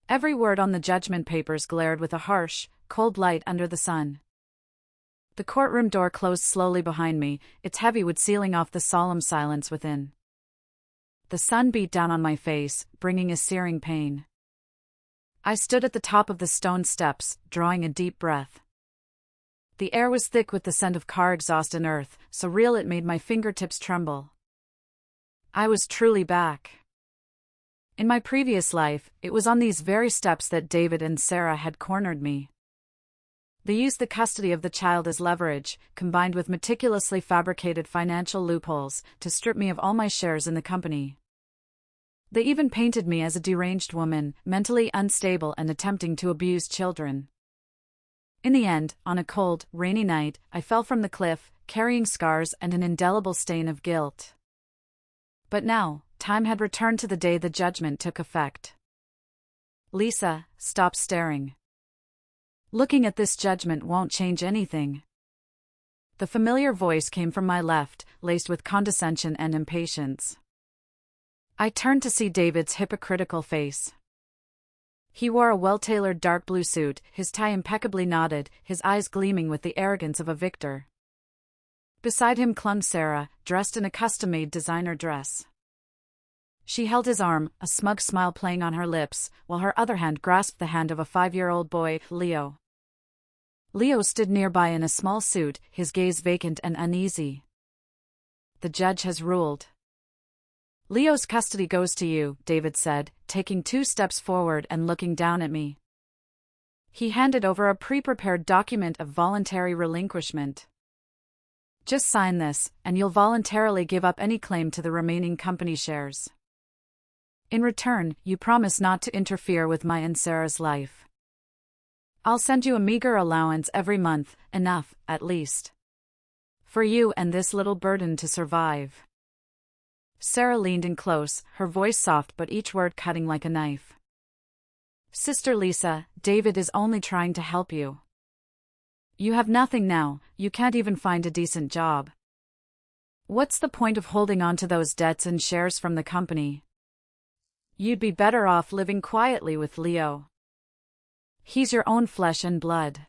Every word on the judgment papers glared with a harsh, cold light under the sun. The courtroom door closed slowly behind me, its heavy wood sealing off the solemn silence within. The sun beat down on my face, bringing a searing pain. I stood at the top of the stone steps, drawing a deep breath. The air was thick with the scent of car exhaust and earth, so real it made my fingertips tremble. I was truly back. In my previous life, it was on these very steps that David and Sarah had cornered me. They used the custody of the child as leverage, combined with meticulously fabricated financial loopholes, to strip me of all my shares in the company. They even painted me as a deranged woman, mentally unstable and attempting to abuse children. In the end, on a cold, rainy night, I fell from the cliff, carrying scars and an indelible stain of guilt. But now, time had returned to the day the judgment took effect. Lisa, stop staring. Looking at this judgment won't change anything. The familiar voice came from my left, laced with condescension and impatience. I turned to see David's hypocritical face. He wore a well-tailored dark blue suit, his tie impeccably knotted, his eyes gleaming with the arrogance of a victor. Beside him clung Sarah, dressed in a custom-made designer dress. She held his arm, a smug smile playing on her lips, while her other hand grasped the hand of a 5-year-old boy, Leo. Leo stood nearby in a small suit, his gaze vacant and uneasy. The judge has ruled. Leo's custody goes to you, David said, taking 2 steps forward and looking down at me. He handed over a pre-prepared document of voluntary relinquishment. Just sign this, and you'll voluntarily give up any claim to the remaining company shares. In return, you promise not to interfere with my and Sarah's life. I'll send you a meager allowance every month, enough, at least, for you and this little burden to survive. Sarah leaned in close, her voice soft but each word cutting like a knife. Sister Lisa, David is only trying to help you. You have nothing now, you can't even find a decent job. What's the point of holding on to those debts and shares from the company? You'd be better off living quietly with Leo. He's your own flesh and blood.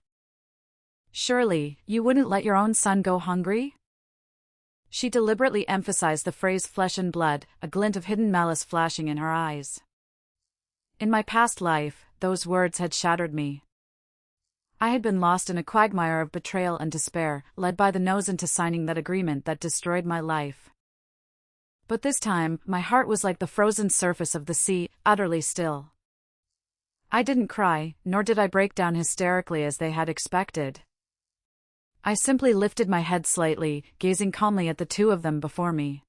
Surely, you wouldn't let your own son go hungry? She deliberately emphasized the phrase flesh and blood, a glint of hidden malice flashing in her eyes. In my past life, those words had shattered me. I had been lost in a quagmire of betrayal and despair, led by the nose into signing that agreement that destroyed my life. But this time, my heart was like the frozen surface of the sea, utterly still. I didn't cry, nor did I break down hysterically as they had expected. I simply lifted my head slightly, gazing calmly at the 2 of them before me.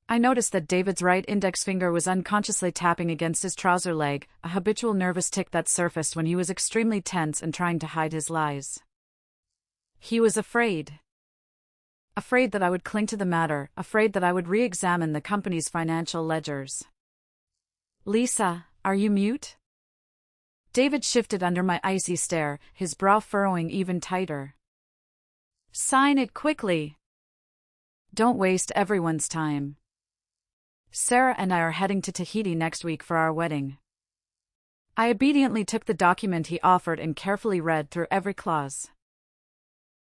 I noticed that David's right index finger was unconsciously tapping against his trouser leg, a habitual nervous tic that surfaced when he was extremely tense and trying to hide his lies. He was afraid. Afraid that I would cling to the matter, afraid that I would re-examine the company's financial ledgers. Lisa, are you mute? David shifted under my icy stare, his brow furrowing even tighter. Sign it quickly. Don't waste everyone's time. Sarah and I are heading to Tahiti next week for our wedding. I obediently took the document he offered and carefully read through every clause.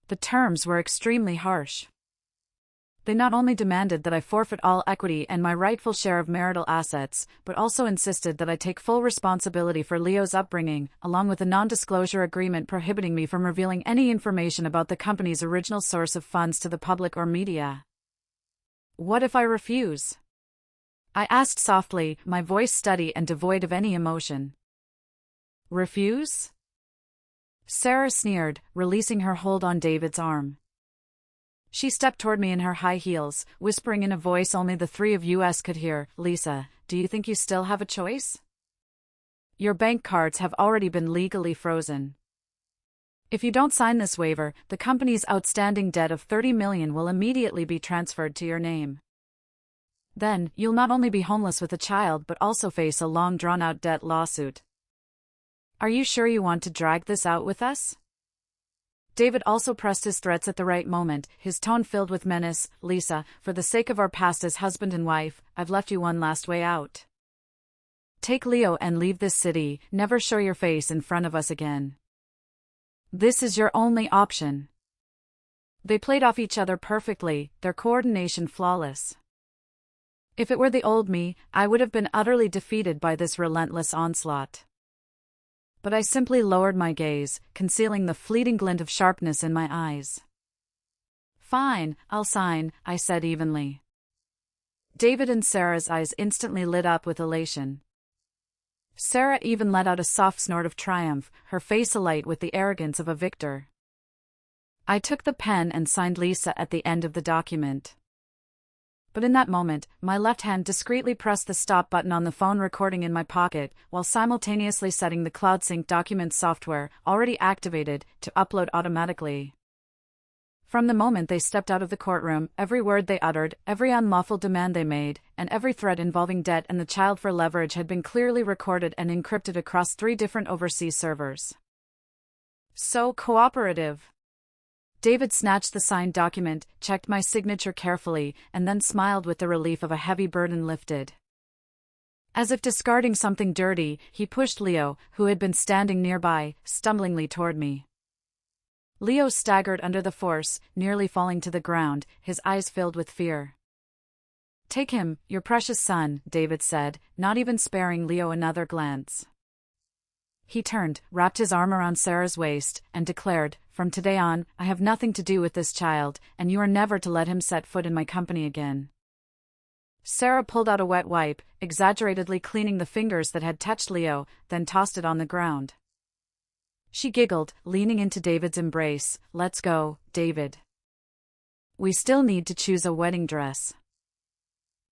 The terms were extremely harsh. They not only demanded that I forfeit all equity and my rightful share of marital assets, but also insisted that I take full responsibility for Leo's upbringing, along with a non-disclosure agreement prohibiting me from revealing any information about the company's original source of funds to the public or media. What if I refuse? I asked softly, my voice steady and devoid of any emotion. Refuse? Sarah sneered, releasing her hold on David's arm. She stepped toward me in her high heels, whispering in a voice only the 3 of us could hear, Lisa, do you think you still have a choice? Your bank cards have already been legally frozen. If you don't sign this waiver, the company's outstanding debt of $30 million will immediately be transferred to your name. Then, you'll not only be homeless with a child but also face a long drawn-out debt lawsuit. Are you sure you want to drag this out with us? David also pressed his threats at the right moment, his tone filled with menace. Lisa, for the sake of our past as husband and wife, I've left you one last way out. Take Leo and leave this city, never show your face in front of us again. This is your only option." They played off each other perfectly, their coordination flawless. If it were the old me, I would have been utterly defeated by this relentless onslaught. But I simply lowered my gaze, concealing the fleeting glint of sharpness in my eyes. "Fine, I'll sign," I said evenly. David and Sarah's eyes instantly lit up with elation. Sarah even let out a soft snort of triumph, her face alight with the arrogance of a victor. I took the pen and signed Lisa at the end of the document. But in that moment, my left hand discreetly pressed the stop button on the phone recording in my pocket, while simultaneously setting the CloudSync documents software, already activated, to upload automatically. From the moment they stepped out of the courtroom, every word they uttered, every unlawful demand they made, and every threat involving debt and the child for leverage had been clearly recorded and encrypted across 3 different overseas servers. So cooperative. David snatched the signed document, checked my signature carefully, and then smiled with the relief of a heavy burden lifted. As if discarding something dirty, he pushed Leo, who had been standing nearby, stumblingly toward me. Leo staggered under the force, nearly falling to the ground, his eyes filled with fear. "Take him, your precious son," David said, not even sparing Leo another glance. He turned, wrapped his arm around Sarah's waist, and declared, "From today on, I have nothing to do with this child, and you are never to let him set foot in my company again." Sarah pulled out a wet wipe, exaggeratedly cleaning the fingers that had touched Leo, then tossed it on the ground. She giggled, leaning into David's embrace. "Let's go, David. We still need to choose a wedding dress.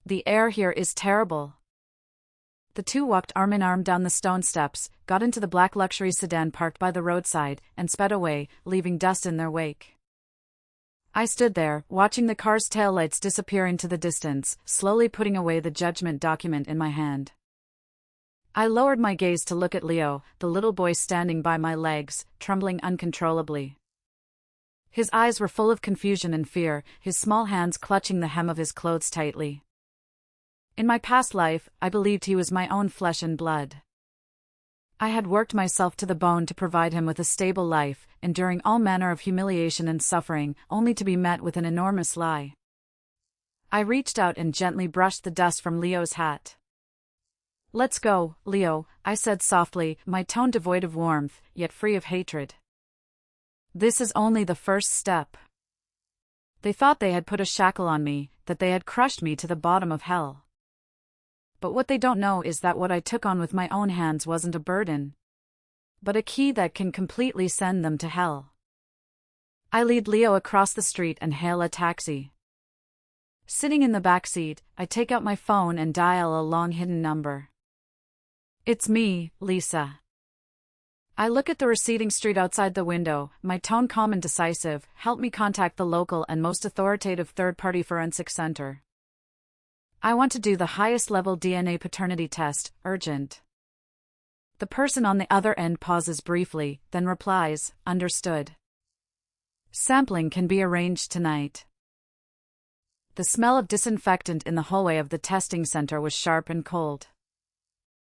The air here is terrible." The two walked arm in arm down the stone steps, got into the black luxury sedan parked by the roadside, and sped away, leaving dust in their wake. I stood there, watching the car's taillights disappear into the distance, slowly putting away the judgment document in my hand. I lowered my gaze to look at Leo, the little boy standing by my legs, trembling uncontrollably. His eyes were full of confusion and fear, his small hands clutching the hem of his clothes tightly. In my past life, I believed he was my own flesh and blood. I had worked myself to the bone to provide him with a stable life, enduring all manner of humiliation and suffering, only to be met with an enormous lie. I reached out and gently brushed the dust from Leo's hat. "Let's go, Leo," I said softly, my tone devoid of warmth, yet free of hatred. "This is only the first step." They thought they had put a shackle on me, that they had crushed me to the bottom of hell. But what they don't know is that what I took on with my own hands wasn't a burden, but a key that can completely send them to hell. I lead Leo across the street and hail a taxi. Sitting in the back seat, I take out my phone and dial a long-hidden number. "It's me, Lisa." I look at the receding street outside the window, my tone calm and decisive. "Help me contact the local and most authoritative third-party forensic center. I want to do the highest-level DNA paternity test, urgent." The person on the other end pauses briefly, then replies, "Understood. Sampling can be arranged tonight." The smell of disinfectant in the hallway of the testing center was sharp and cold.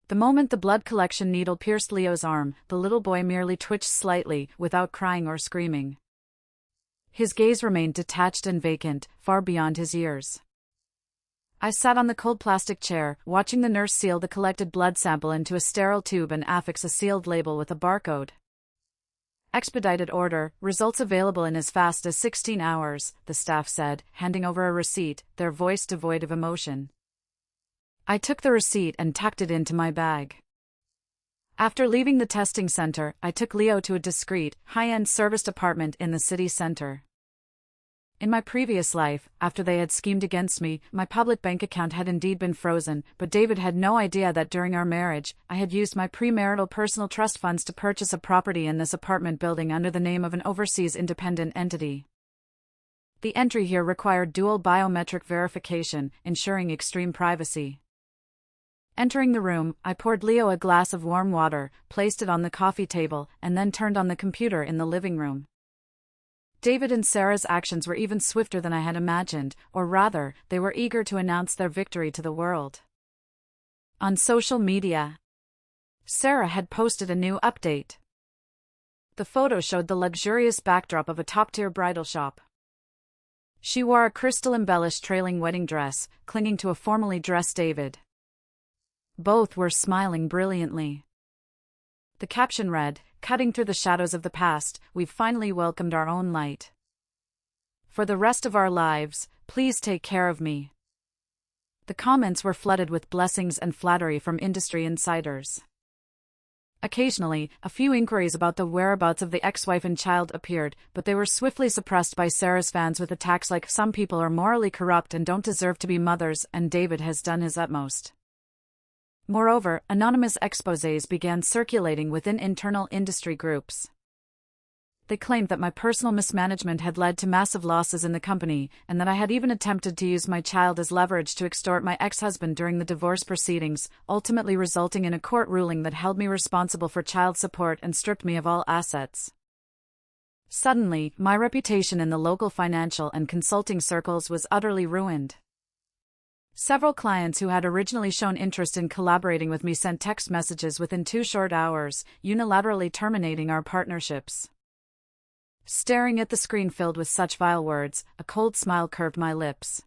The moment the blood collection needle pierced Leo's arm, the little boy merely twitched slightly, without crying or screaming. His gaze remained detached and vacant, far beyond his ears. I sat on the cold plastic chair, watching the nurse seal the collected blood sample into a sterile tube and affix a sealed label with a barcode. "Expedited order, results available in as fast as 16 hours, the staff said, handing over a receipt, their voice devoid of emotion. I took the receipt and tucked it into my bag. After leaving the testing center, I took Leo to a discreet, high-end serviced apartment in the city center. In my previous life, after they had schemed against me, my public bank account had indeed been frozen, but David had no idea that during our marriage, I had used my premarital personal trust funds to purchase a property in this apartment building under the name of an overseas independent entity. The entry here required dual biometric verification, ensuring extreme privacy. Entering the room, I poured Leo a glass of warm water, placed it on the coffee table, and then turned on the computer in the living room. David and Sarah's actions were even swifter than I had imagined, or rather, they were eager to announce their victory to the world. On social media, Sarah had posted a new update. The photo showed the luxurious backdrop of a top-tier bridal shop. She wore a crystal-embellished trailing wedding dress, clinging to a formally dressed David. Both were smiling brilliantly. The caption read, "Cutting through the shadows of the past, we've finally welcomed our own light. For the rest of our lives, please take care of me." The comments were flooded with blessings and flattery from industry insiders. Occasionally, a few inquiries about the whereabouts of the ex-wife and child appeared, but they were swiftly suppressed by Sarah's fans with attacks like "Some people are morally corrupt and don't deserve to be mothers, and David has done his utmost." Moreover, anonymous exposés began circulating within internal industry groups. They claimed that my personal mismanagement had led to massive losses in the company, and that I had even attempted to use my child as leverage to extort my ex-husband during the divorce proceedings, ultimately resulting in a court ruling that held me responsible for child support and stripped me of all assets. Suddenly, my reputation in the local financial and consulting circles was utterly ruined. Several clients who had originally shown interest in collaborating with me sent text messages within 2 short hours, unilaterally terminating our partnerships. Staring at the screen filled with such vile words, a cold smile curved my lips.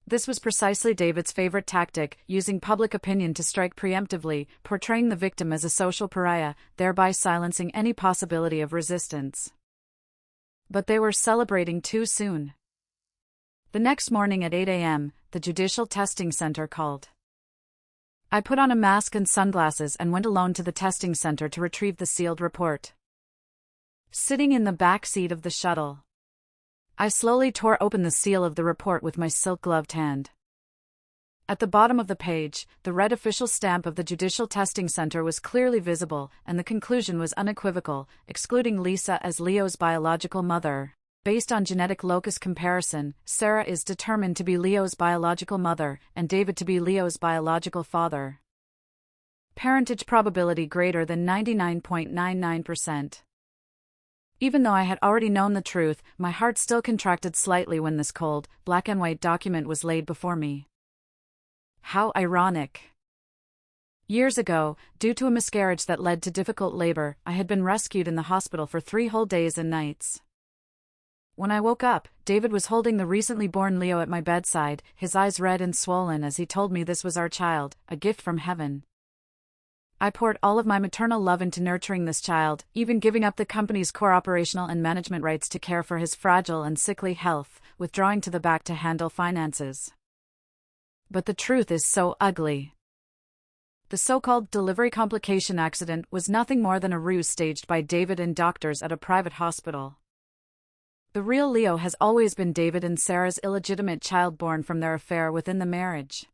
This was precisely David's favorite tactic, using public opinion to strike preemptively, portraying the victim as a social pariah, thereby silencing any possibility of resistance. But they were celebrating too soon. The next morning at 8 a.m., the Judicial Testing Center called. I put on a mask and sunglasses and went alone to the testing center to retrieve the sealed report. Sitting in the back seat of the shuttle, I slowly tore open the seal of the report with my silk-gloved hand. At the bottom of the page, the red official stamp of the Judicial Testing Center was clearly visible, and the conclusion was unequivocal, excluding Lisa as Leo's biological mother. Based on genetic locus comparison, Sarah is determined to be Leo's biological mother, and David to be Leo's biological father. Parentage probability greater than 99.99%. Even though I had already known the truth, my heart still contracted slightly when this cold, black-and-white document was laid before me. How ironic. Years ago, due to a miscarriage that led to difficult labor, I had been rescued in the hospital for 3 whole days and nights. When I woke up, David was holding the recently born Leo at my bedside, his eyes red and swollen as he told me this was our child, a gift from heaven. I poured all of my maternal love into nurturing this child, even giving up the company's core operational and management rights to care for his fragile and sickly health, withdrawing to the back to handle finances. But the truth is so ugly. The so-called delivery complication accident was nothing more than a ruse staged by David and doctors at a private hospital. The real Leo has always been David and Sarah's illegitimate child born from their affair within the marriage.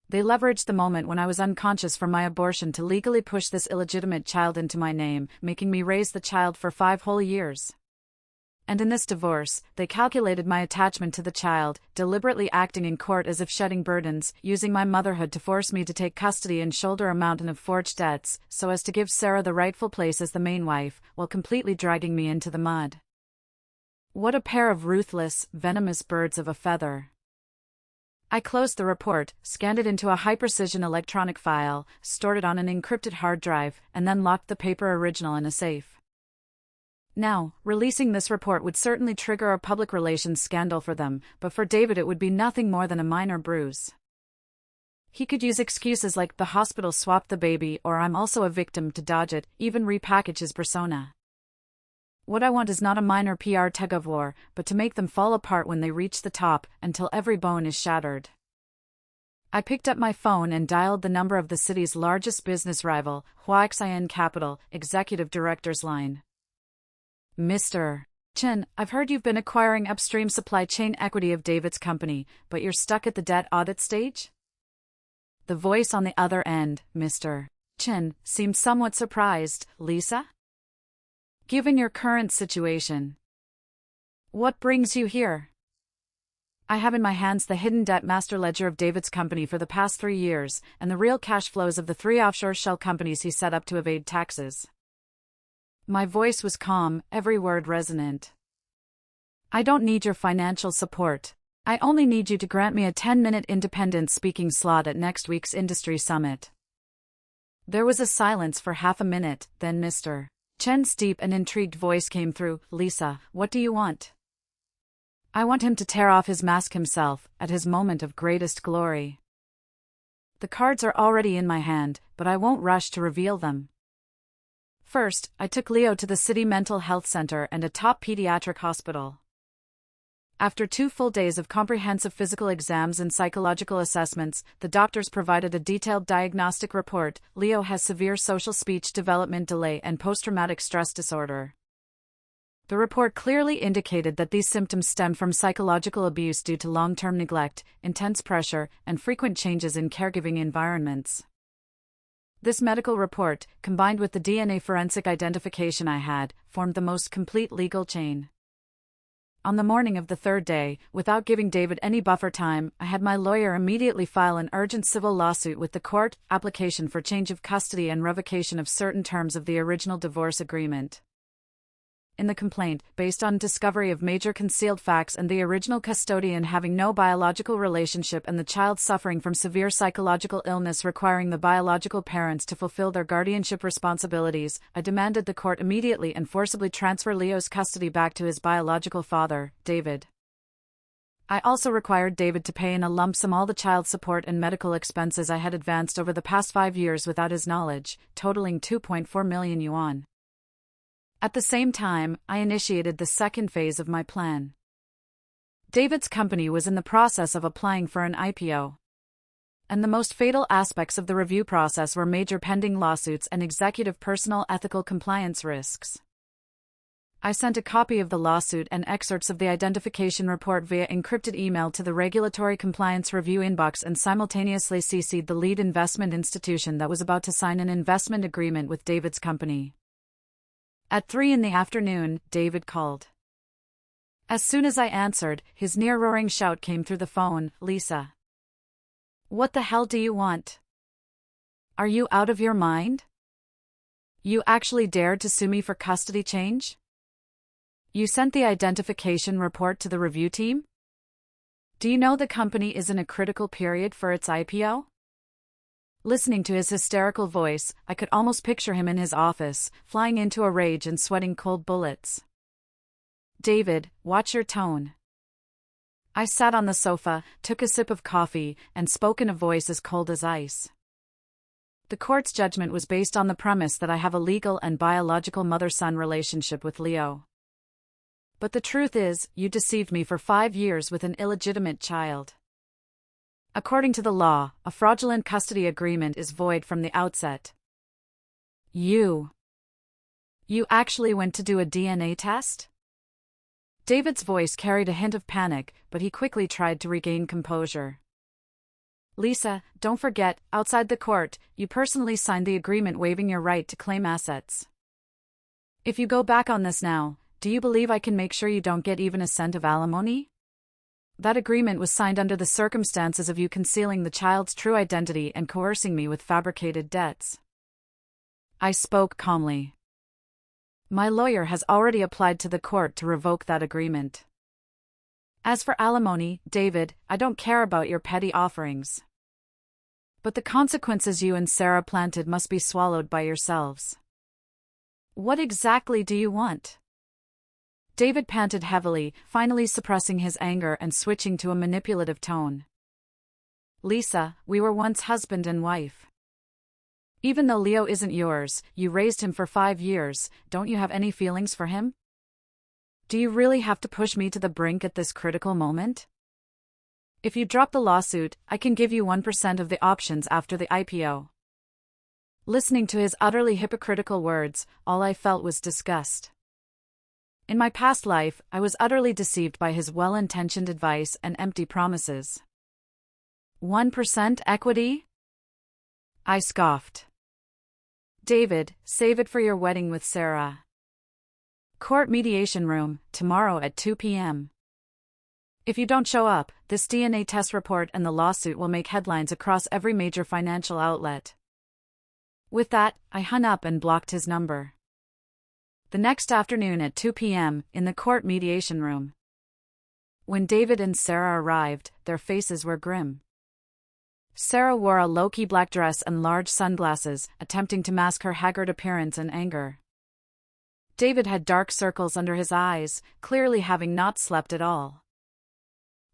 They leveraged the moment when I was unconscious from my abortion to legally push this illegitimate child into my name, making me raise the child for 5 whole years. And in this divorce, they calculated my attachment to the child, deliberately acting in court as if shedding burdens, using my motherhood to force me to take custody and shoulder a mountain of forged debts, so as to give Sarah the rightful place as the main wife, while completely dragging me into the mud. What a pair of ruthless, venomous birds of a feather. I closed the report, scanned it into a high-precision electronic file, stored it on an encrypted hard drive, and then locked the paper original in a safe. Now, releasing this report would certainly trigger a public relations scandal for them, but for David it would be nothing more than a minor bruise. He could use excuses like "the hospital swapped the baby" or "I'm also a victim" to dodge it, even repackage his persona. What I want is not a minor PR tug-of-war, but to make them fall apart when they reach the top, until every bone is shattered. I picked up my phone and dialed the number of the city's largest business rival, Huaxin Capital, Executive Director's line. "Mr. Chen, I've heard you've been acquiring upstream supply chain equity of David's company, but you're stuck at the debt audit stage?" The voice on the other end, Mr. Chen, seemed somewhat surprised. "Lisa? Given your current situation, what brings you here?" "I have in my hands the hidden debt master ledger of David's company for the past 3 years, and the real cash flows of the 3 offshore shell companies he set up to evade taxes." My voice was calm, every word resonant. "I don't need your financial support, I only need you to grant me a 10-minute independent speaking slot at next week's industry summit. There was a silence for half a minute, then Mr. Chen's deep and intrigued voice came through. Lisa, what do you want? I want him to tear off his mask himself, at his moment of greatest glory. The cards are already in my hand, but I won't rush to reveal them. First, I took Leo to the city mental health center and a top pediatric hospital. After 2 full days of comprehensive physical exams and psychological assessments, the doctors provided a detailed diagnostic report. Leo has severe social speech development delay and post-traumatic stress disorder. The report clearly indicated that these symptoms stem from psychological abuse due to long-term neglect, intense pressure, and frequent changes in caregiving environments. This medical report, combined with the DNA forensic identification I had, formed the most complete legal chain. On the morning of the 3rd day, without giving David any buffer time, I had my lawyer immediately file an urgent civil lawsuit with the court, application for change of custody and revocation of certain terms of the original divorce agreement. In the complaint, based on discovery of major concealed facts and the original custodian having no biological relationship and the child suffering from severe psychological illness requiring the biological parents to fulfill their guardianship responsibilities, I demanded the court immediately and forcibly transfer Leo's custody back to his biological father, David. I also required David to pay in a lump sum all the child support and medical expenses I had advanced over the past 5 years without his knowledge, totaling 2.4 million yuan. At the same time, I initiated the second phase of my plan. David's company was in the process of applying for an IPO. And the most fatal aspects of the review process were major pending lawsuits and executive personal ethical compliance risks. I sent a copy of the lawsuit and excerpts of the identification report via encrypted email to the regulatory compliance review inbox and simultaneously CC'd the lead investment institution that was about to sign an investment agreement with David's company. At 3 p.m, David called. As soon as I answered, his near-roaring shout came through the phone, "Lisa. What the hell do you want? Are you out of your mind? You actually dared to sue me for custody change? You sent the identification report to the review team? Do you know the company is in a critical period for its IPO?" Listening to his hysterical voice, I could almost picture him in his office, flying into a rage and sweating cold bullets. "David, watch your tone." I sat on the sofa, took a sip of coffee, and spoke in a voice as cold as ice. The court's judgment was based on the premise that I have a legal and biological mother-son relationship with Leo. But the truth is, you deceived me for 5 years with an illegitimate child. According to the law, a fraudulent custody agreement is void from the outset. You actually went to do a DNA test? David's voice carried a hint of panic, but he quickly tried to regain composure. "Lisa, don't forget, outside the court, you personally signed the agreement waiving your right to claim assets. If you go back on this now, do you believe I can make sure you don't get even a cent of alimony? That agreement was signed under the circumstances of you concealing the child's true identity and coercing me with fabricated debts." I spoke calmly. "My lawyer has already applied to the court to revoke that agreement. As for alimony, David, I don't care about your petty offerings. But the consequences you and Sarah planted must be swallowed by yourselves. What exactly do you want?" David panted heavily, finally suppressing his anger and switching to a manipulative tone. "Lisa, we were once husband and wife. Even though Leo isn't yours, you raised him for 5 years, don't you have any feelings for him? Do you really have to push me to the brink at this critical moment? If you drop the lawsuit, I can give you 1% of the options after the IPO." Listening to his utterly hypocritical words, all I felt was disgust. In my past life, I was utterly deceived by his well-intentioned advice and empty promises. 1% equity? I scoffed. "David, save it for your wedding with Sarah. Court mediation room, tomorrow at 2 p.m. If you don't show up, this DNA test report and the lawsuit will make headlines across every major financial outlet." With that, I hung up and blocked his number. The next afternoon at 2 p.m., in the court mediation room. When David and Sarah arrived, their faces were grim. Sarah wore a low-key black dress and large sunglasses, attempting to mask her haggard appearance and anger. David had dark circles under his eyes, clearly having not slept at all.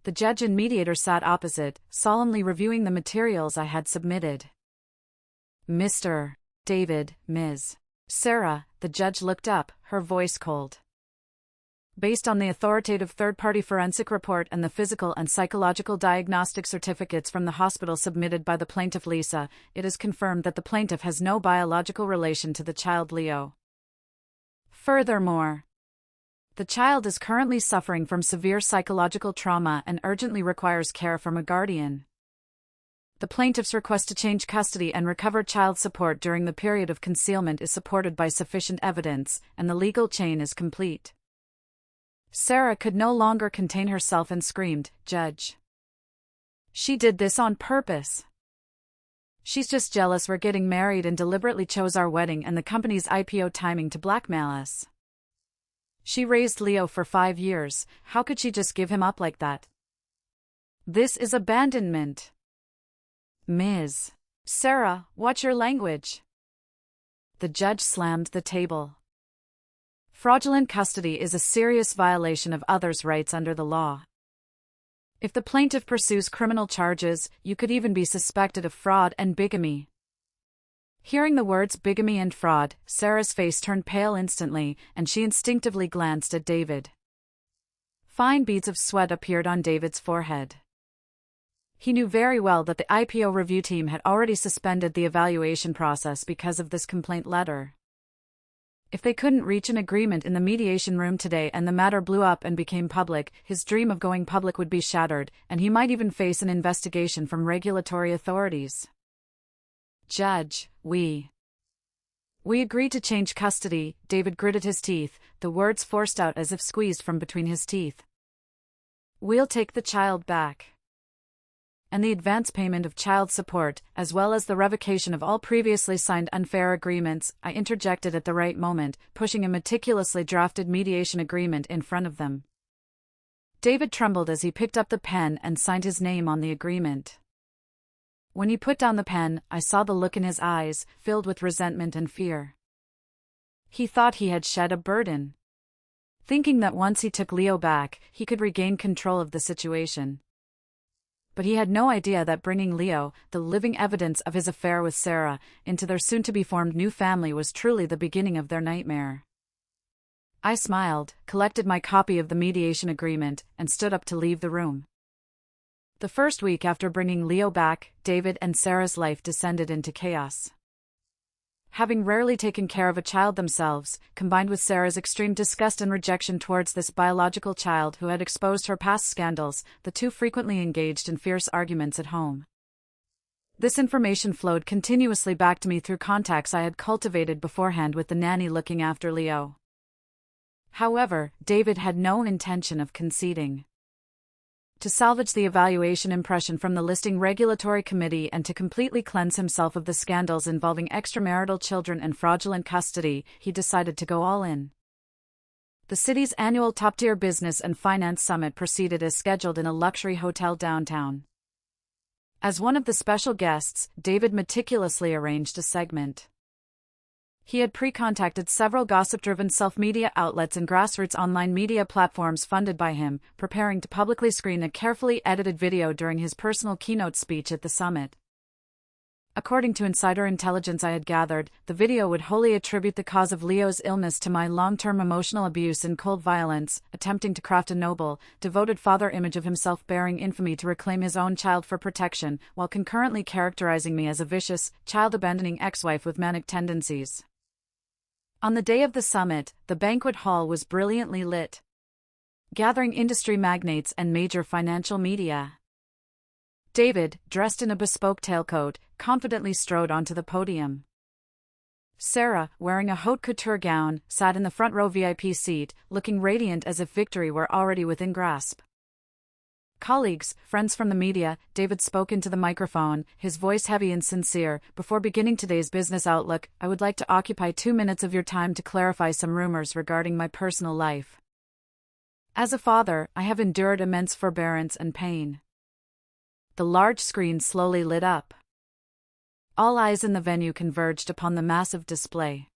The judge and mediator sat opposite, solemnly reviewing the materials I had submitted. Mr. David, Ms. Sarah, the judge looked up, her voice cold. Based on the authoritative third-party forensic report and the physical and psychological diagnostic certificates from the hospital submitted by the plaintiff Lisa, it is confirmed that the plaintiff has no biological relation to the child Leo. Furthermore, the child is currently suffering from severe psychological trauma and urgently requires care from a guardian. The plaintiff's request to change custody and recover child support during the period of concealment is supported by sufficient evidence, and the legal chain is complete. Sarah could no longer contain herself and screamed, "Judge! She did this on purpose. She's just jealous we're getting married and deliberately chose our wedding and the company's IPO timing to blackmail us. She raised Leo for 5 years, how could she just give him up like that? This is abandonment." Ms. Sarah, watch your language. The judge slammed the table. Fraudulent custody is a serious violation of others' rights under the law. If the plaintiff pursues criminal charges, you could even be suspected of fraud and bigamy. Hearing the words bigamy and fraud, Sarah's face turned pale instantly, and she instinctively glanced at David. Fine beads of sweat appeared on David's forehead. He knew very well that the IPO review team had already suspended the evaluation process because of this complaint letter. If they couldn't reach an agreement in the mediation room today and the matter blew up and became public, his dream of going public would be shattered, and he might even face an investigation from regulatory authorities. Judge, we agreed to change custody, David gritted his teeth, the words forced out as if squeezed from between his teeth. We'll take the child back. And the advance payment of child support, as well as the revocation of all previously signed unfair agreements, I interjected at the right moment, pushing a meticulously drafted mediation agreement in front of them. David trembled as he picked up the pen and signed his name on the agreement. When he put down the pen, I saw the look in his eyes, filled with resentment and fear. He thought he had shed a burden, thinking that once he took Leo back, he could regain control of the situation. But he had no idea that bringing Leo, the living evidence of his affair with Sarah, into their soon-to-be-formed new family was truly the beginning of their nightmare. I smiled, collected my copy of the mediation agreement, and stood up to leave the room. The first week after bringing Leo back, David and Sarah's life descended into chaos. Having rarely taken care of a child themselves, combined with Sarah's extreme disgust and rejection towards this biological child who had exposed her past scandals, the two frequently engaged in fierce arguments at home. This information flowed continuously back to me through contacts I had cultivated beforehand with the nanny looking after Leo. However, David had no intention of conceding. To salvage the evaluation impression from the listing regulatory committee and to completely cleanse himself of the scandals involving extramarital children and fraudulent custody, he decided to go all in. The city's annual top-tier business and finance summit proceeded as scheduled in a luxury hotel downtown. As one of the special guests, David meticulously arranged a segment. He had pre-contacted several gossip-driven self-media outlets and grassroots online media platforms funded by him, preparing to publicly screen a carefully edited video during his personal keynote speech at the summit. According to insider intelligence I had gathered, the video would wholly attribute the cause of Leo's illness to my long-term emotional abuse and cold violence, attempting to craft a noble, devoted father image of himself bearing infamy to reclaim his own child for protection, while concurrently characterizing me as a vicious, child-abandoning ex-wife with manic tendencies. On the day of the summit, the banquet hall was brilliantly lit, gathering industry magnates and major financial media. David, dressed in a bespoke tailcoat, confidently strode onto the podium. Sarah, wearing a haute couture gown, sat in the front row VIP seat, looking radiant as if victory were already within grasp. Colleagues, friends from the media, David spoke into the microphone, his voice heavy and sincere. Before beginning today's business outlook, I would like to occupy 2 minutes of your time to clarify some rumors regarding my personal life. As a father, I have endured immense forbearance and pain. The large screen slowly lit up. All eyes in the venue converged upon the massive display.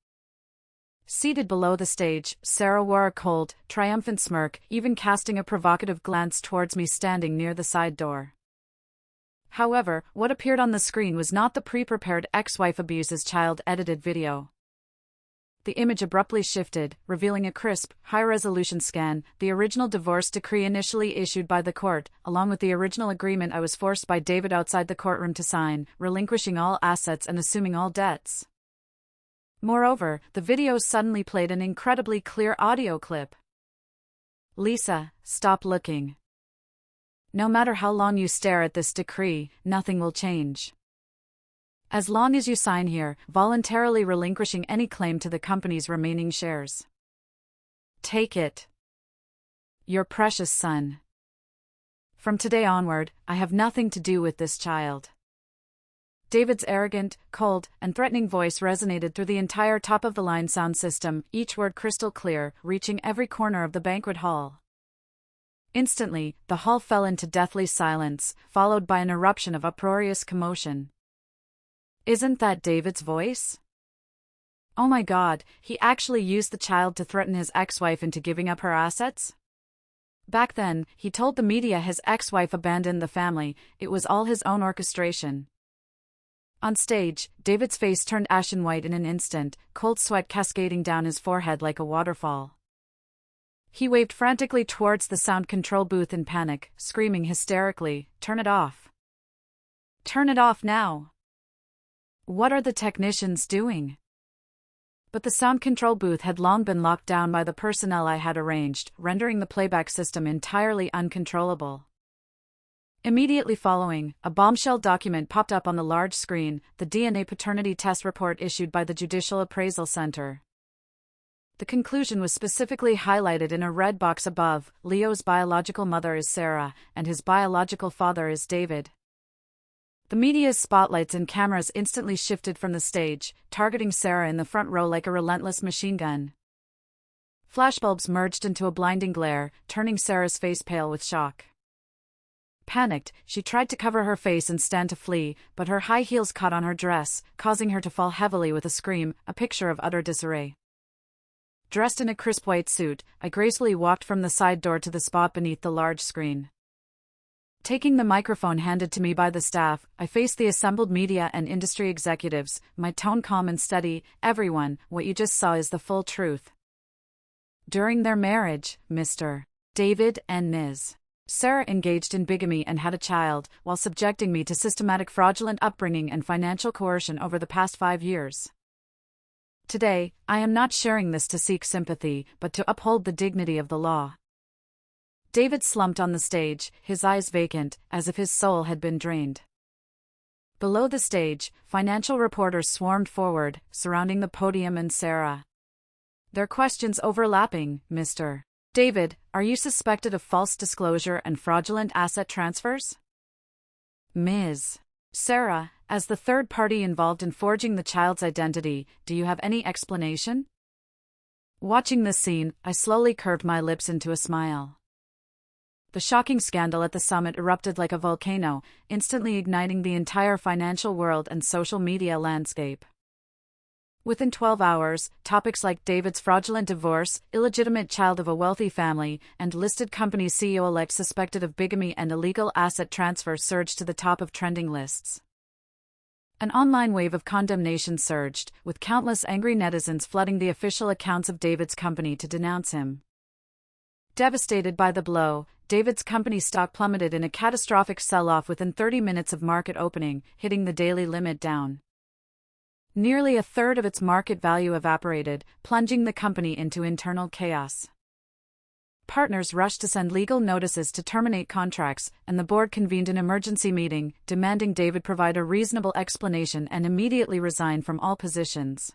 Seated below the stage, Sarah wore a cold, triumphant smirk, even casting a provocative glance towards me standing near the side door. However, what appeared on the screen was not the pre-prepared ex-wife abuses child-edited video. The image abruptly shifted, revealing a crisp, high-resolution scan, the original divorce decree initially issued by the court, along with the original agreement I was forced by David outside the courtroom to sign, relinquishing all assets and assuming all debts. Moreover, the video suddenly played an incredibly clear audio clip. "Lisa, stop looking. No matter how long you stare at this decree, nothing will change. As long as you sign here, voluntarily relinquishing any claim to the company's remaining shares. Take it. Your precious son. From today onward, I have nothing to do with this child." David's arrogant, cold, and threatening voice resonated through the entire top-of-the-line sound system, each word crystal clear, reaching every corner of the banquet hall. Instantly, the hall fell into deathly silence, followed by an eruption of uproarious commotion. "Isn't that David's voice? Oh my God, he actually used the child to threaten his ex-wife into giving up her assets? Back then, he told the media his ex-wife abandoned the family, it was all his own orchestration." On stage, David's face turned ashen white in an instant, cold sweat cascading down his forehead like a waterfall. He waved frantically towards the sound control booth in panic, screaming hysterically, "Turn it off! Turn it off now! What are the technicians doing?" But the sound control booth had long been locked down by the personnel I had arranged, rendering the playback system entirely uncontrollable. Immediately following, a bombshell document popped up on the large screen, the DNA paternity test report issued by the Judicial Appraisal Center. The conclusion was specifically highlighted in a red box above: Leo's biological mother is Sarah, and his biological father is David. The media's spotlights and cameras instantly shifted from the stage, targeting Sarah in the front row like a relentless machine gun. Flashbulbs merged into a blinding glare, turning Sarah's face pale with shock. Panicked, she tried to cover her face and stand to flee, but her high heels caught on her dress, causing her to fall heavily with a scream, a picture of utter disarray. Dressed in a crisp white suit, I gracefully walked from the side door to the spot beneath the large screen. Taking the microphone handed to me by the staff, I faced the assembled media and industry executives, my tone calm and steady. "Everyone, what you just saw is the full truth. During their marriage, Mr. David and Ms. Sarah engaged in bigamy and had a child, while subjecting me to systematic fraudulent upbringing and financial coercion over the past 5 years. Today, I am not sharing this to seek sympathy, but to uphold the dignity of the law." David slumped on the stage, his eyes vacant, as if his soul had been drained. Below the stage, financial reporters swarmed forward, surrounding the podium and Sarah. Their questions overlapping. "Mr. David, are you suspected of false disclosure and fraudulent asset transfers? Ms. Sarah, as the third party involved in forging the child's identity, do you have any explanation?" Watching this scene, I slowly curved my lips into a smile. The shocking scandal at the summit erupted like a volcano, instantly igniting the entire financial world and social media landscape. Within 12 hours, topics like David's fraudulent divorce, illegitimate child of a wealthy family, and listed company CEO-elect suspected of bigamy and illegal asset transfer surged to the top of trending lists. An online wave of condemnation surged, with countless angry netizens flooding the official accounts of David's company to denounce him. Devastated by the blow, David's company stock plummeted in a catastrophic sell-off within 30 minutes of market opening, hitting the daily limit down. Nearly a third of its market value evaporated, plunging the company into internal chaos. Partners rushed to send legal notices to terminate contracts, and the board convened an emergency meeting, demanding David provide a reasonable explanation and immediately resign from all positions.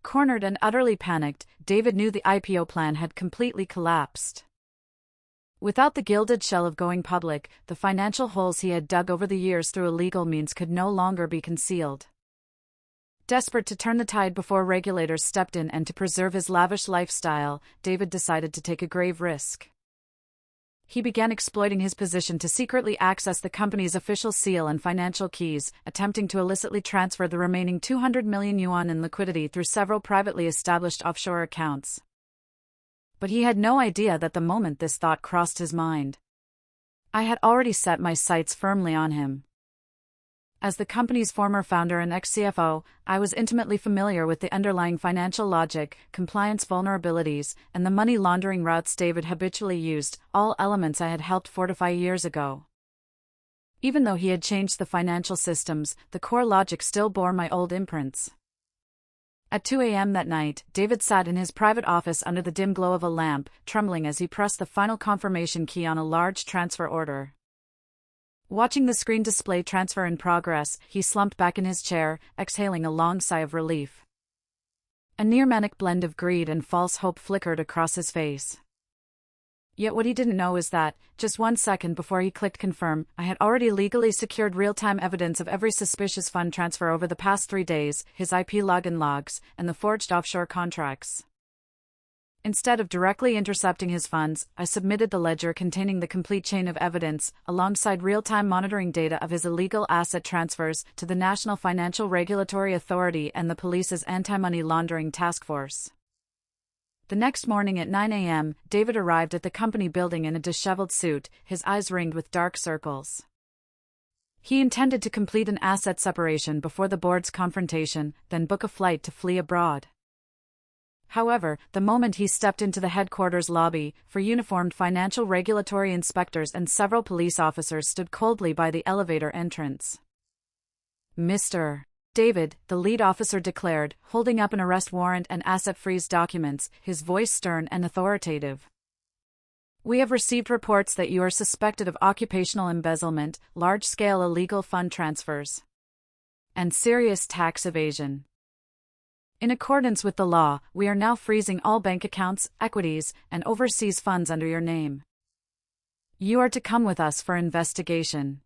Cornered and utterly panicked, David knew the IPO plan had completely collapsed. Without the gilded shell of going public, the financial holes he had dug over the years through illegal means could no longer be concealed. Desperate to turn the tide before regulators stepped in and to preserve his lavish lifestyle, David decided to take a grave risk. He began exploiting his position to secretly access the company's official seal and financial keys, attempting to illicitly transfer the remaining 200 million yuan in liquidity through several privately established offshore accounts. But he had no idea that the moment this thought crossed his mind, I had already set my sights firmly on him. As the company's former founder and ex-CFO, I was intimately familiar with the underlying financial logic, compliance vulnerabilities, and the money laundering routes David habitually used, all elements I had helped fortify years ago. Even though he had changed the financial systems, the core logic still bore my old imprints. At 2 a.m. that night, David sat in his private office under the dim glow of a lamp, trembling as he pressed the final confirmation key on a large transfer order. Watching the screen display transfer in progress, he slumped back in his chair, exhaling a long sigh of relief. A near-manic blend of greed and false hope flickered across his face. Yet what he didn't know is that, just 1 second before he clicked confirm, I had already legally secured real-time evidence of every suspicious fund transfer over the past 3 days, his IP login logs, and the forged offshore contracts. Instead of directly intercepting his funds, I submitted the ledger containing the complete chain of evidence, alongside real-time monitoring data of his illegal asset transfers, to the National Financial Regulatory Authority and the police's anti-money laundering task force. The next morning at 9 a.m., David arrived at the company building in a disheveled suit, his eyes ringed with dark circles. He intended to complete an asset separation before the board's confrontation, then book a flight to flee abroad. However, the moment he stepped into the headquarters lobby, four uniformed financial regulatory inspectors and several police officers stood coldly by the elevator entrance. "Mr. David," the lead officer declared, holding up an arrest warrant and asset freeze documents, his voice stern and authoritative. "We have received reports that you are suspected of occupational embezzlement, large-scale illegal fund transfers, and serious tax evasion. In accordance with the law, we are now freezing all bank accounts, equities, and overseas funds under your name. You are to come with us for investigation."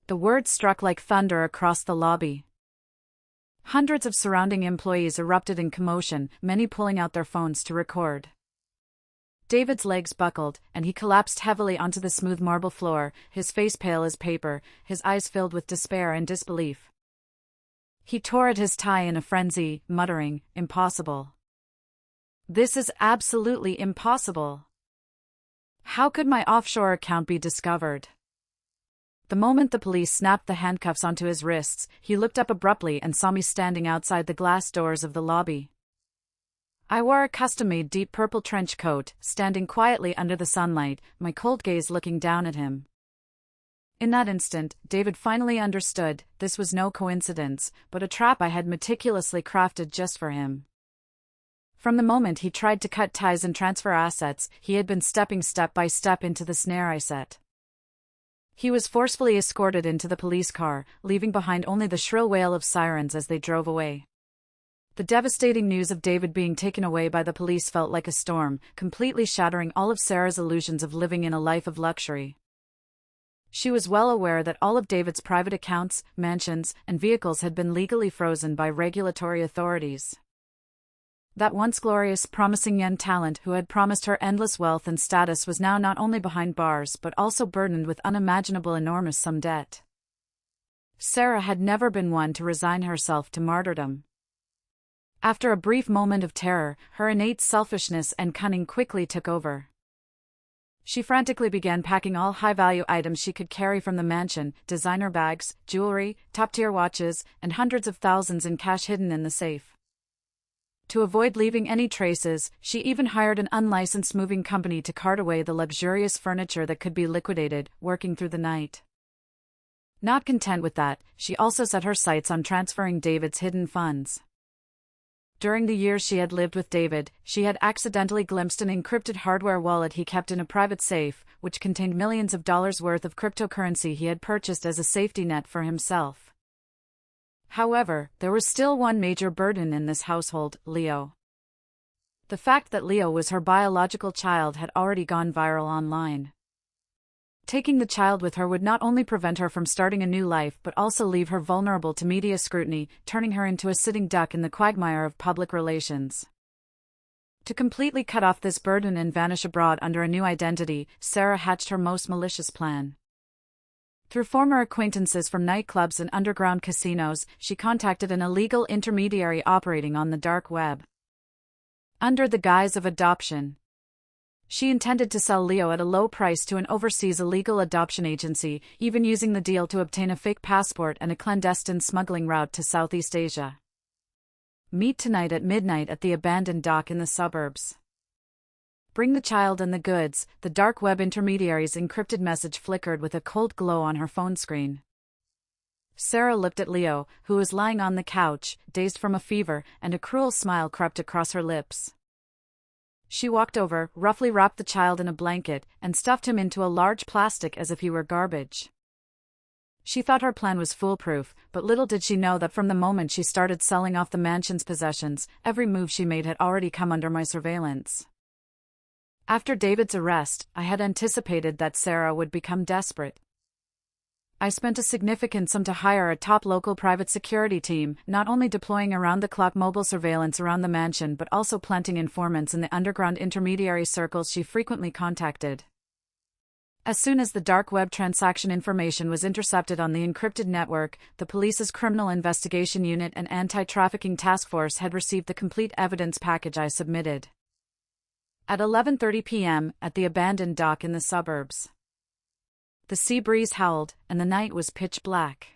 The words struck like thunder across the lobby. Hundreds of surrounding employees erupted in commotion, many pulling out their phones to record. David's legs buckled, and he collapsed heavily onto the smooth marble floor, his face pale as paper, his eyes filled with despair and disbelief. He tore at his tie in a frenzy, muttering, "Impossible. This is absolutely impossible. How could my offshore account be discovered?" The moment the police snapped the handcuffs onto his wrists, he looked up abruptly and saw me standing outside the glass doors of the lobby. I wore a custom-made deep purple trench coat, standing quietly under the sunlight, my cold gaze looking down at him. In that instant, David finally understood, this was no coincidence, but a trap I had meticulously crafted just for him. From the moment he tried to cut ties and transfer assets, he had been stepping step by step into the snare I set. He was forcefully escorted into the police car, leaving behind only the shrill wail of sirens as they drove away. The devastating news of David being taken away by the police felt like a storm, completely shattering all of Sarah's illusions of living in a life of luxury. She was well aware that all of David's private accounts, mansions, and vehicles had been legally frozen by regulatory authorities. That once glorious, promising young talent who had promised her endless wealth and status was now not only behind bars but also burdened with unimaginable enormous sum debt. Sarah had never been one to resign herself to martyrdom. After a brief moment of terror, her innate selfishness and cunning quickly took over. She frantically began packing all high-value items she could carry from the mansion, designer bags, jewelry, top-tier watches, and hundreds of thousands in cash hidden in the safe. To avoid leaving any traces, she even hired an unlicensed moving company to cart away the luxurious furniture that could be liquidated, working through the night. Not content with that, she also set her sights on transferring David's hidden funds. During the years she had lived with David, she had accidentally glimpsed an encrypted hardware wallet he kept in a private safe, which contained millions of dollars worth of cryptocurrency he had purchased as a safety net for himself. However, there was still one major burden in this household, Leo. The fact that Leo was her biological child had already gone viral online. Taking the child with her would not only prevent her from starting a new life but also leave her vulnerable to media scrutiny, turning her into a sitting duck in the quagmire of public relations. To completely cut off this burden and vanish abroad under a new identity, Sarah hatched her most malicious plan. Through former acquaintances from nightclubs and underground casinos, she contacted an illegal intermediary operating on the dark web. Under the guise of adoption, she intended to sell Leo at a low price to an overseas illegal adoption agency, even using the deal to obtain a fake passport and a clandestine smuggling route to Southeast Asia. Meet tonight at midnight at the abandoned dock in the suburbs. Bring the child and the goods. The dark web intermediary's encrypted message flickered with a cold glow on her phone screen. Sarah looked at Leo, who was lying on the couch, dazed from a fever, and a cruel smile crept across her lips. She walked over, roughly wrapped the child in a blanket, and stuffed him into a large plastic as if he were garbage. She thought her plan was foolproof, but little did she know that from the moment she started selling off the mansion's possessions, every move she made had already come under my surveillance. After David's arrest, I had anticipated that Sarah would become desperate. I spent a significant sum to hire a top local private security team, not only deploying around-the-clock mobile surveillance around the mansion but also planting informants in the underground intermediary circles she frequently contacted. As soon as the dark web transaction information was intercepted on the encrypted network, the police's Criminal Investigation Unit and Anti-Trafficking Task Force had received the complete evidence package I submitted. At 11:30 p.m., at the abandoned dock in the suburbs, the sea breeze howled, and the night was pitch black.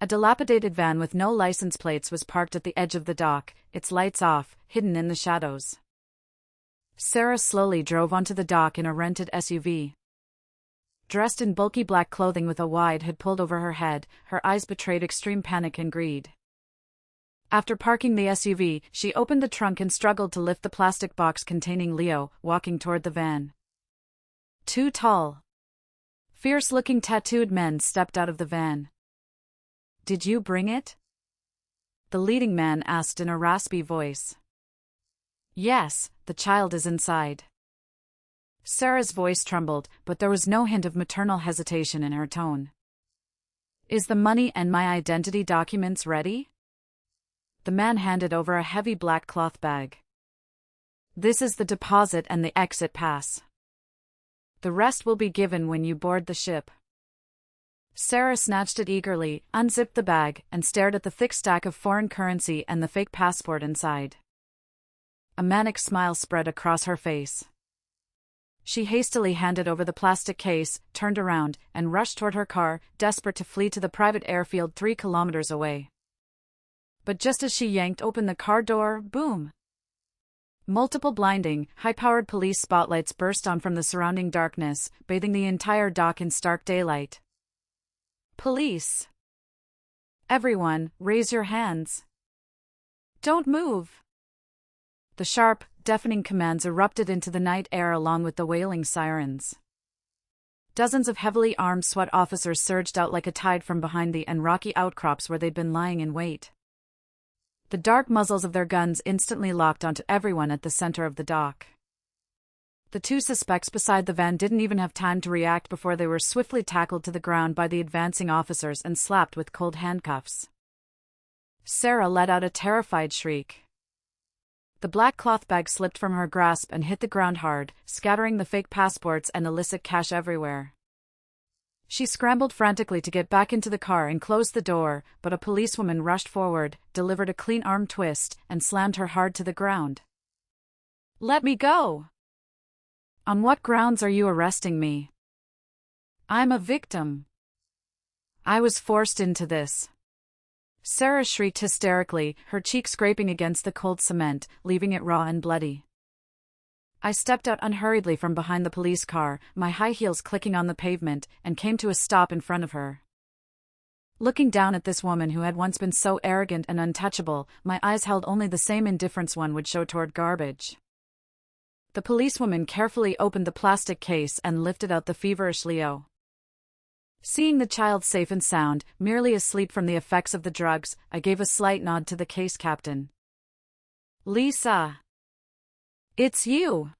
A dilapidated van with no license plates was parked at the edge of the dock, its lights off, hidden in the shadows. Sarah slowly drove onto the dock in a rented SUV. Dressed in bulky black clothing with a wide hood pulled over her head, her eyes betrayed extreme panic and greed. After parking the SUV, she opened the trunk and struggled to lift the plastic box containing Leo, walking toward the van. Two tall, fierce-looking tattooed men stepped out of the van. "Did you bring it?" the leading man asked in a raspy voice. "Yes, the child is inside." Sarah's voice trembled, but there was no hint of maternal hesitation in her tone. "Is the money and my identity documents ready?" The man handed over a heavy black cloth bag. "This is the deposit and the exit pass. The rest will be given when you board the ship." Sarah snatched it eagerly, unzipped the bag, and stared at the thick stack of foreign currency and the fake passport inside. A manic smile spread across her face. She hastily handed over the plastic case, turned around, and rushed toward her car, desperate to flee to the private airfield 3 kilometers away. But just as she yanked open the car door, boom! Multiple blinding, high-powered police spotlights burst on from the surrounding darkness, bathing the entire dock in stark daylight. "Police! Everyone, raise your hands! Don't move!" The sharp, deafening commands erupted into the night air along with the wailing sirens. Dozens of heavily armed SWAT officers surged out like a tide from behind the rocky outcrops where they'd been lying in wait. The dark muzzles of their guns instantly locked onto everyone at the center of the dock. The 2 suspects beside the van didn't even have time to react before they were swiftly tackled to the ground by the advancing officers and slapped with cold handcuffs. Sarah let out a terrified shriek. The black cloth bag slipped from her grasp and hit the ground hard, scattering the fake passports and illicit cash everywhere. She scrambled frantically to get back into the car and close the door, but a policewoman rushed forward, delivered a clean arm twist, and slammed her hard to the ground. "Let me go! On what grounds are you arresting me? I'm a victim. I was forced into this." Sarah shrieked hysterically, her cheek scraping against the cold cement, leaving it raw and bloody. I stepped out unhurriedly from behind the police car, my high heels clicking on the pavement, and came to a stop in front of her. Looking down at this woman who had once been so arrogant and untouchable, my eyes held only the same indifference one would show toward garbage. The policewoman carefully opened the plastic case and lifted out the feverish Leo. Seeing the child safe and sound, merely asleep from the effects of the drugs, I gave a slight nod to the case captain. "Lisa! It's you!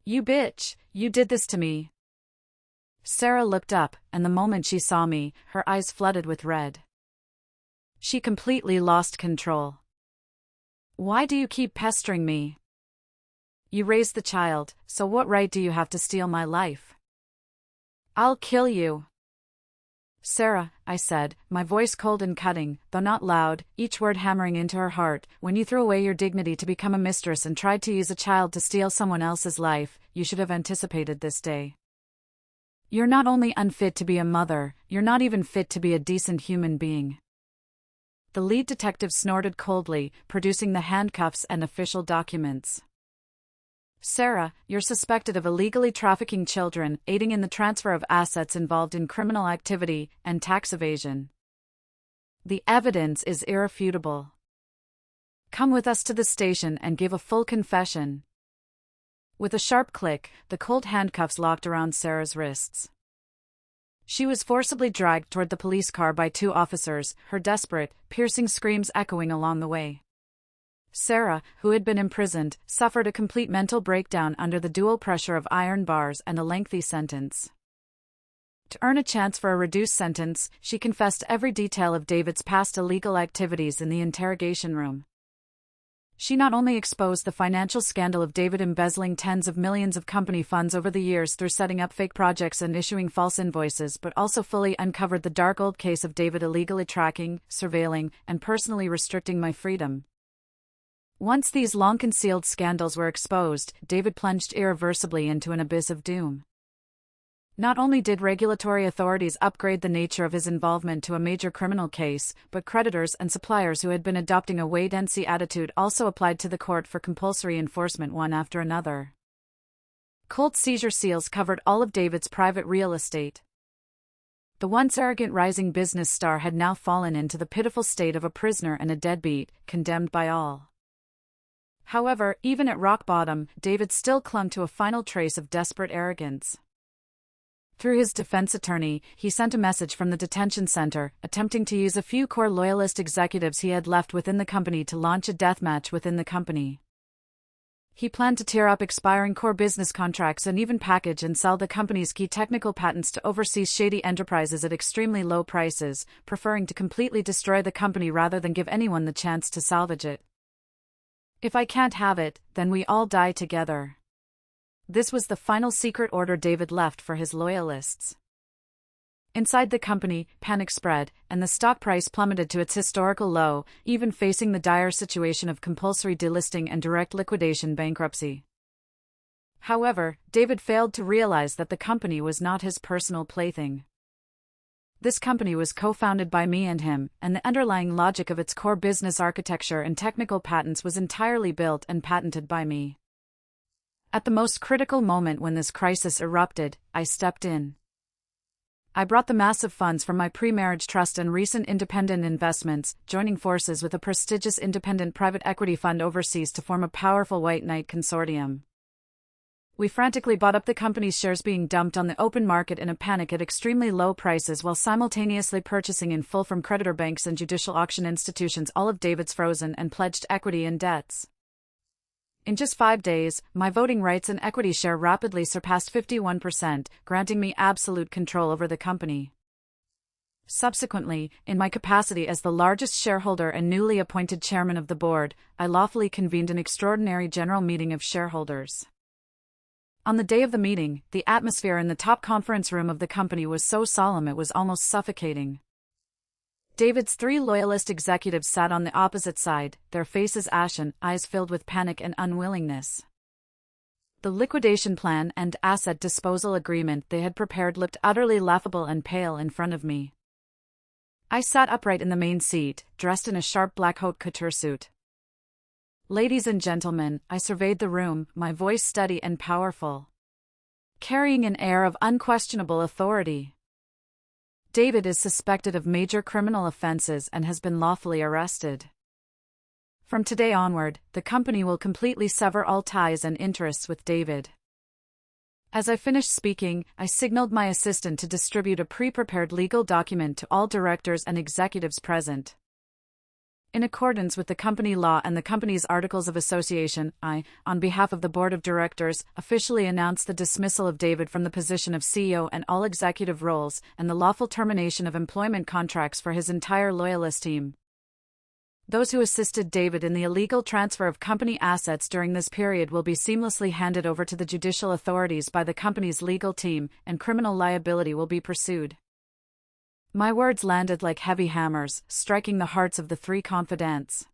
You bitch, you did this to me. Sarah looked up, and the moment she saw me, her eyes flooded with red. She completely lost control. "Why do you keep pestering me? You raised the child, so what right do you have to steal my life? I'll kill you." "Sarah," I said, my voice cold and cutting, though not loud, each word hammering into her heart, "when you threw away your dignity to become a mistress and tried to use a child to steal someone else's life, you should have anticipated this day. You're not only unfit to be a mother, you're not even fit to be a decent human being." The lead detective snorted coldly, producing the handcuffs and official documents. "Sarah, you're suspected of illegally trafficking children, aiding in the transfer of assets involved in criminal activity, and tax evasion. The evidence is irrefutable. Come with us to the station and give a full confession." With a sharp click, the cold handcuffs locked around Sarah's wrists. She was forcibly dragged toward the police car by two officers, her desperate, piercing screams echoing along the way. Sarah, who had been imprisoned, suffered a complete mental breakdown under the dual pressure of iron bars and a lengthy sentence. To earn a chance for a reduced sentence, she confessed every detail of David's past illegal activities in the interrogation room. She not only exposed the financial scandal of David embezzling tens of millions of company funds over the years through setting up fake projects and issuing false invoices, but also fully uncovered the dark old case of David illegally tracking, surveilling, and personally restricting my freedom. Once these long-concealed scandals were exposed, David plunged irreversibly into an abyss of doom. Not only did regulatory authorities upgrade the nature of his involvement to a major criminal case, but creditors and suppliers who had been adopting a wait-and-see attitude also applied to the court for compulsory enforcement one after another. Cold seizure seals covered all of David's private real estate. The once arrogant rising business star had now fallen into the pitiful state of a prisoner and a deadbeat, condemned by all. However, even at rock bottom, David still clung to a final trace of desperate arrogance. Through his defense attorney, he sent a message from the detention center, attempting to use a few core loyalist executives he had left within the company to launch a deathmatch within the company. He planned to tear up expiring core business contracts and even package and sell the company's key technical patents to overseas shady enterprises at extremely low prices, preferring to completely destroy the company rather than give anyone the chance to salvage it. "If I can't have it, then we all die together." This was the final secret order David left for his loyalists. Inside the company, panic spread, and the stock price plummeted to its historical low, even facing the dire situation of compulsory delisting and direct liquidation bankruptcy. However, David failed to realize that the company was not his personal plaything. This company was co-founded by me and him, and the underlying logic of its core business architecture and technical patents was entirely built and patented by me. At the most critical moment when this crisis erupted, I stepped in. I brought the massive funds from my pre-marriage trust and recent independent investments, joining forces with a prestigious independent private equity fund overseas to form a powerful white knight consortium. We frantically bought up the company's shares being dumped on the open market in a panic at extremely low prices while simultaneously purchasing in full from creditor banks and judicial auction institutions all of David's frozen and pledged equity and debts. In just 5 days, my voting rights and equity share rapidly surpassed 51%, granting me absolute control over the company. Subsequently, in my capacity as the largest shareholder and newly appointed chairman of the board, I lawfully convened an extraordinary general meeting of shareholders. On the day of the meeting, the atmosphere in the top conference room of the company was so solemn it was almost suffocating. David's 3 loyalist executives sat on the opposite side, their faces ashen, eyes filled with panic and unwillingness. The liquidation plan and asset disposal agreement they had prepared looked utterly laughable and pale in front of me. I sat upright in the main seat, dressed in a sharp black haute couture suit. "Ladies and gentlemen," I surveyed the room, my voice steady and powerful, carrying an air of unquestionable authority. "David is suspected of major criminal offenses and has been lawfully arrested. From today onward, the company will completely sever all ties and interests with David." As I finished speaking, I signaled my assistant to distribute a pre-prepared legal document to all directors and executives present. In accordance with the company law and the company's articles of association, I, on behalf of the board of directors, officially announce the dismissal of David from the position of CEO and all executive roles, and the lawful termination of employment contracts for his entire loyalist team. Those who assisted David in the illegal transfer of company assets during this period will be seamlessly handed over to the judicial authorities by the company's legal team, and criminal liability will be pursued. My words landed like heavy hammers, striking the hearts of the three confidants.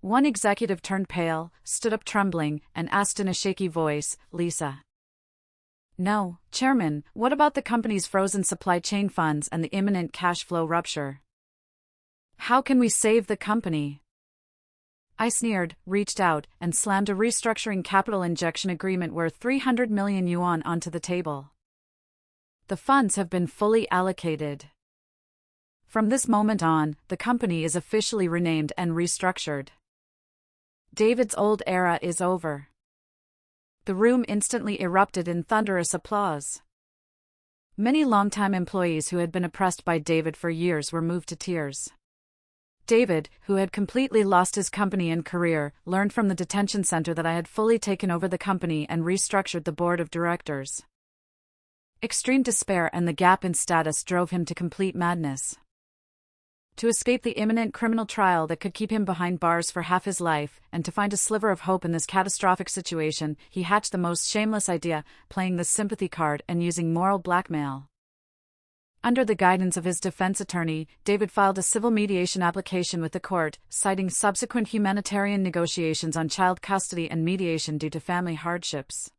One executive turned pale, stood up trembling, and asked in a shaky voice, "Lisa." "No, Chairman, what about the company's frozen supply chain funds and the imminent cash flow rupture? How can we save the company?" I sneered, reached out, and slammed a restructuring capital injection agreement worth 300 million yuan onto the table. The funds have been fully allocated. From this moment on, the company is officially renamed and restructured. David's old era is over. The room instantly erupted in thunderous applause. Many longtime employees who had been oppressed by David for years were moved to tears. David, who had completely lost his company and career, learned from the detention center that I had fully taken over the company and restructured the board of directors. Extreme despair and the gap in status drove him to complete madness. To escape the imminent criminal trial that could keep him behind bars for half his life, and to find a sliver of hope in this catastrophic situation, he hatched the most shameless idea, playing the sympathy card and using moral blackmail. Under the guidance of his defense attorney, David filed a civil mediation application with the court, citing subsequent humanitarian negotiations on child custody and mediation due to family hardships.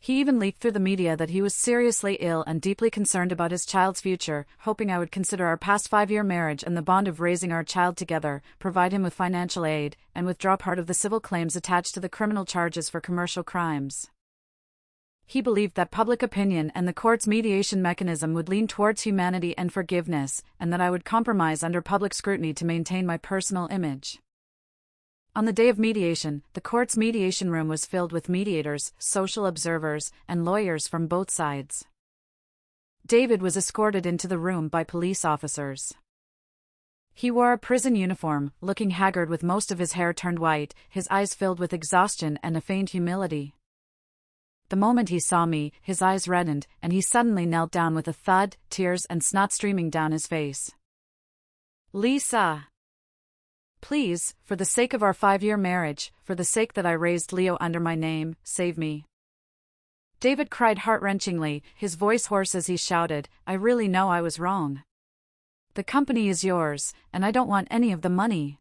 He even leaked through the media that he was seriously ill and deeply concerned about his child's future, hoping I would consider our past 5-year marriage and the bond of raising our child together, provide him with financial aid, and withdraw part of the civil claims attached to the criminal charges for commercial crimes. He believed that public opinion and the court's mediation mechanism would lean towards humanity and forgiveness, and that I would compromise under public scrutiny to maintain my personal image. On the day of mediation, the court's mediation room was filled with mediators, social observers, and lawyers from both sides. David was escorted into the room by police officers. He wore a prison uniform, looking haggard with most of his hair turned white, his eyes filled with exhaustion and a feigned humility. The moment he saw me, his eyes reddened, and he suddenly knelt down with a thud, tears and snot streaming down his face. "Lisa! Please, for the sake of our 5-year marriage, for the sake that I raised Leo under my name, save me." David cried heart-wrenchingly, his voice hoarse as he shouted, "I really know I was wrong. The company is yours, and I don't want any of the money.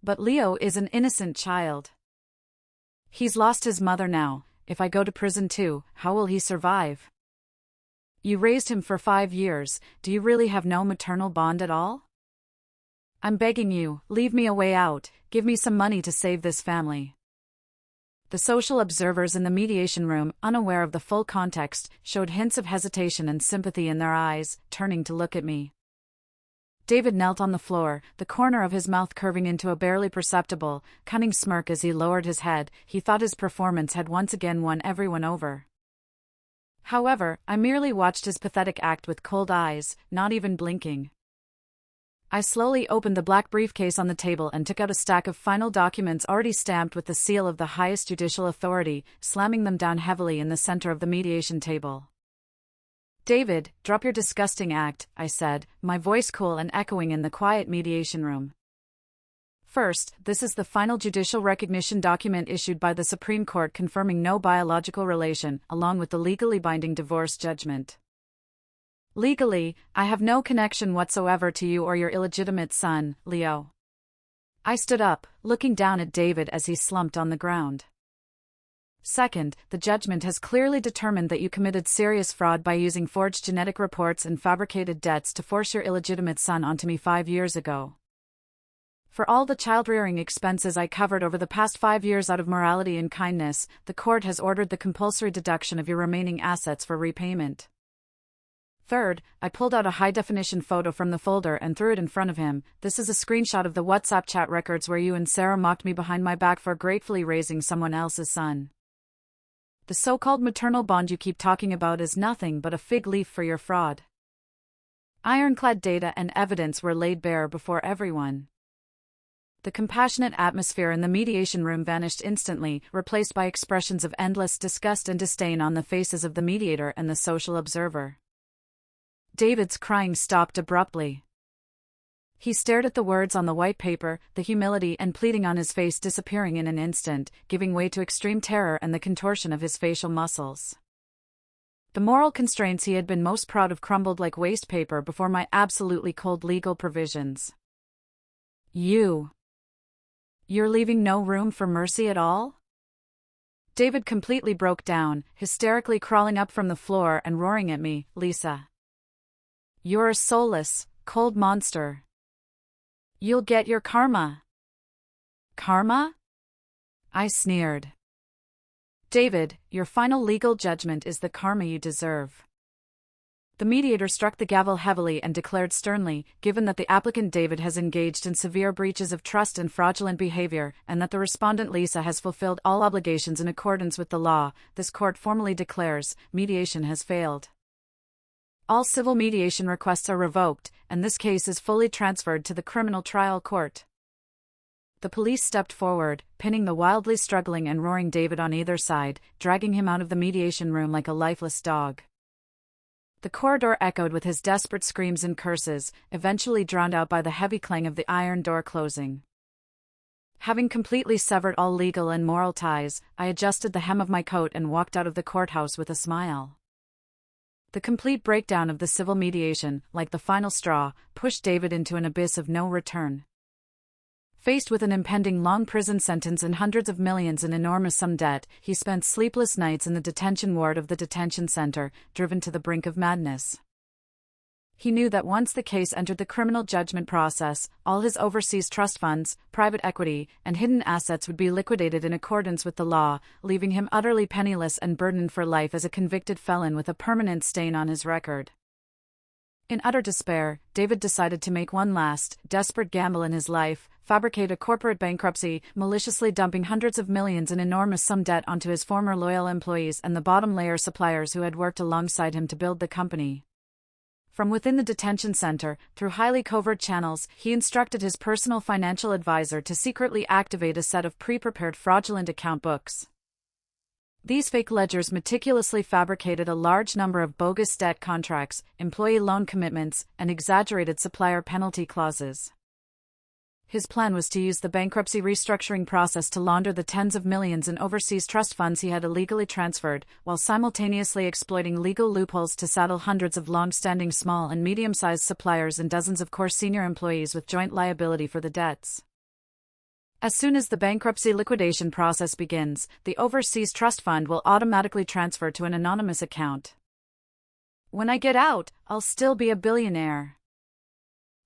But Leo is an innocent child. He's lost his mother now. If I go to prison too, how will he survive? You raised him for 5 years, do you really have no maternal bond at all? I'm begging you, leave me a way out, give me some money to save this family." The social observers in the mediation room, unaware of the full context, showed hints of hesitation and sympathy in their eyes, turning to look at me. David knelt on the floor, the corner of his mouth curving into a barely perceptible, cunning smirk as he lowered his head. He thought his performance had once again won everyone over. However, I merely watched his pathetic act with cold eyes, not even blinking. I slowly opened the black briefcase on the table and took out a stack of final documents already stamped with the seal of the highest judicial authority, slamming them down heavily in the center of the mediation table. "David, drop your disgusting act," I said, my voice cool and echoing in the quiet mediation room. "First, this is the final judicial recognition document issued by the Supreme Court confirming no biological relation, along with the legally binding divorce judgment. Legally, I have no connection whatsoever to you or your illegitimate son, Leo." I stood up, looking down at David as he slumped on the ground. "Second, the judgment has clearly determined that you committed serious fraud by using forged genetic reports and fabricated debts to force your illegitimate son onto me 5 years ago. For all the child-rearing expenses I covered over the past 5 years out of morality and kindness, the court has ordered the compulsory deduction of your remaining assets for repayment. Third, I pulled out a high-definition photo from the folder and threw it in front of him. This is a screenshot of the WhatsApp chat records where you and Sarah mocked me behind my back for gratefully raising someone else's son. The so-called maternal bond you keep talking about is nothing but a fig leaf for your fraud. Ironclad data and evidence were laid bare before everyone. The compassionate atmosphere in the mediation room vanished instantly, replaced by expressions of endless disgust and disdain on the faces of the mediator and the social observer. David's crying stopped abruptly. He stared at the words on the white paper, the humility and pleading on his face disappearing in an instant, giving way to extreme terror and the contortion of his facial muscles. The moral constraints he had been most proud of crumbled like waste paper before my absolutely cold legal provisions. You're leaving no room for mercy at all? David completely broke down, hysterically crawling up from the floor and roaring at me, Lisa. You're a soulless, cold monster. You'll get your karma. Karma? I sneered. David, your final legal judgment is the karma you deserve. The mediator struck the gavel heavily and declared sternly, given that the applicant David has engaged in severe breaches of trust and fraudulent behavior, and that the respondent Lisa has fulfilled all obligations in accordance with the law, this court formally declares, mediation has failed. All civil mediation requests are revoked, and this case is fully transferred to the criminal trial court. The police stepped forward, pinning the wildly struggling and roaring David on either side, dragging him out of the mediation room like a lifeless dog. The corridor echoed with his desperate screams and curses, eventually drowned out by the heavy clang of the iron door closing. Having completely severed all legal and moral ties, I adjusted the hem of my coat and walked out of the courthouse with a smile. The complete breakdown of the civil mediation, like the final straw, pushed David into an abyss of no return. Faced with an impending long prison sentence and hundreds of millions in enormous sum debt, he spent sleepless nights in the detention ward of the detention center, driven to the brink of madness. He knew that once the case entered the criminal judgment process, all his overseas trust funds, private equity, and hidden assets would be liquidated in accordance with the law, leaving him utterly penniless and burdened for life as a convicted felon with a permanent stain on his record. In utter despair, David decided to make one last, desperate gamble in his life, fabricate a corporate bankruptcy, maliciously dumping hundreds of millions in enormous sum debt onto his former loyal employees and the bottom-layer suppliers who had worked alongside him to build the company. From within the detention center, through highly covert channels, he instructed his personal financial advisor to secretly activate a set of pre-prepared fraudulent account books. These fake ledgers meticulously fabricated a large number of bogus debt contracts, employee loan commitments, and exaggerated supplier penalty clauses. His plan was to use the bankruptcy restructuring process to launder the tens of millions in overseas trust funds he had illegally transferred, while simultaneously exploiting legal loopholes to saddle hundreds of long-standing small and medium-sized suppliers and dozens of core senior employees with joint liability for the debts. As soon as the bankruptcy liquidation process begins, the overseas trust fund will automatically transfer to an anonymous account. When I get out, I'll still be a billionaire.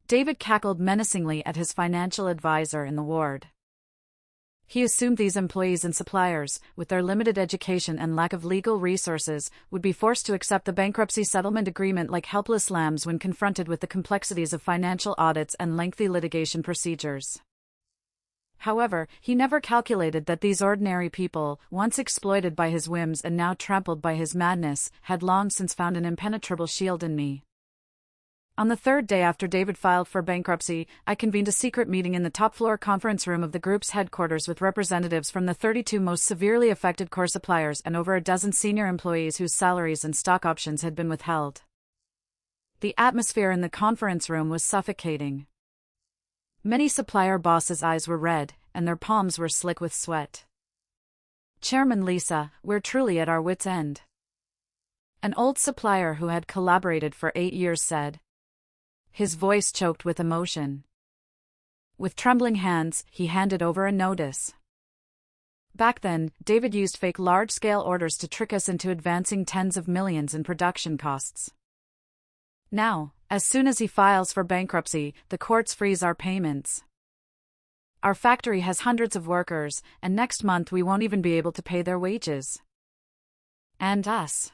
David cackled menacingly at his financial advisor in the ward. He assumed these employees and suppliers, with their limited education and lack of legal resources, would be forced to accept the bankruptcy settlement agreement like helpless lambs when confronted with the complexities of financial audits and lengthy litigation procedures. However, he never calculated that these ordinary people, once exploited by his whims and now trampled by his madness, had long since found an impenetrable shield in me. On the third day after David filed for bankruptcy, I convened a secret meeting in the top-floor conference room of the group's headquarters with representatives from the 32 most severely affected core suppliers and over a dozen senior employees whose salaries and stock options had been withheld. The atmosphere in the conference room was suffocating. Many supplier bosses' eyes were red, and their palms were slick with sweat. Chairman Lisa, we're truly at our wits' end. An old supplier who had collaborated for 8 years said. His voice choked with emotion. With trembling hands, he handed over a notice. Back then, David used fake large-scale orders to trick us into advancing tens of millions in production costs. Now, as soon as he files for bankruptcy, the courts freeze our payments. Our factory has hundreds of workers, and next month we won't even be able to pay their wages. And us.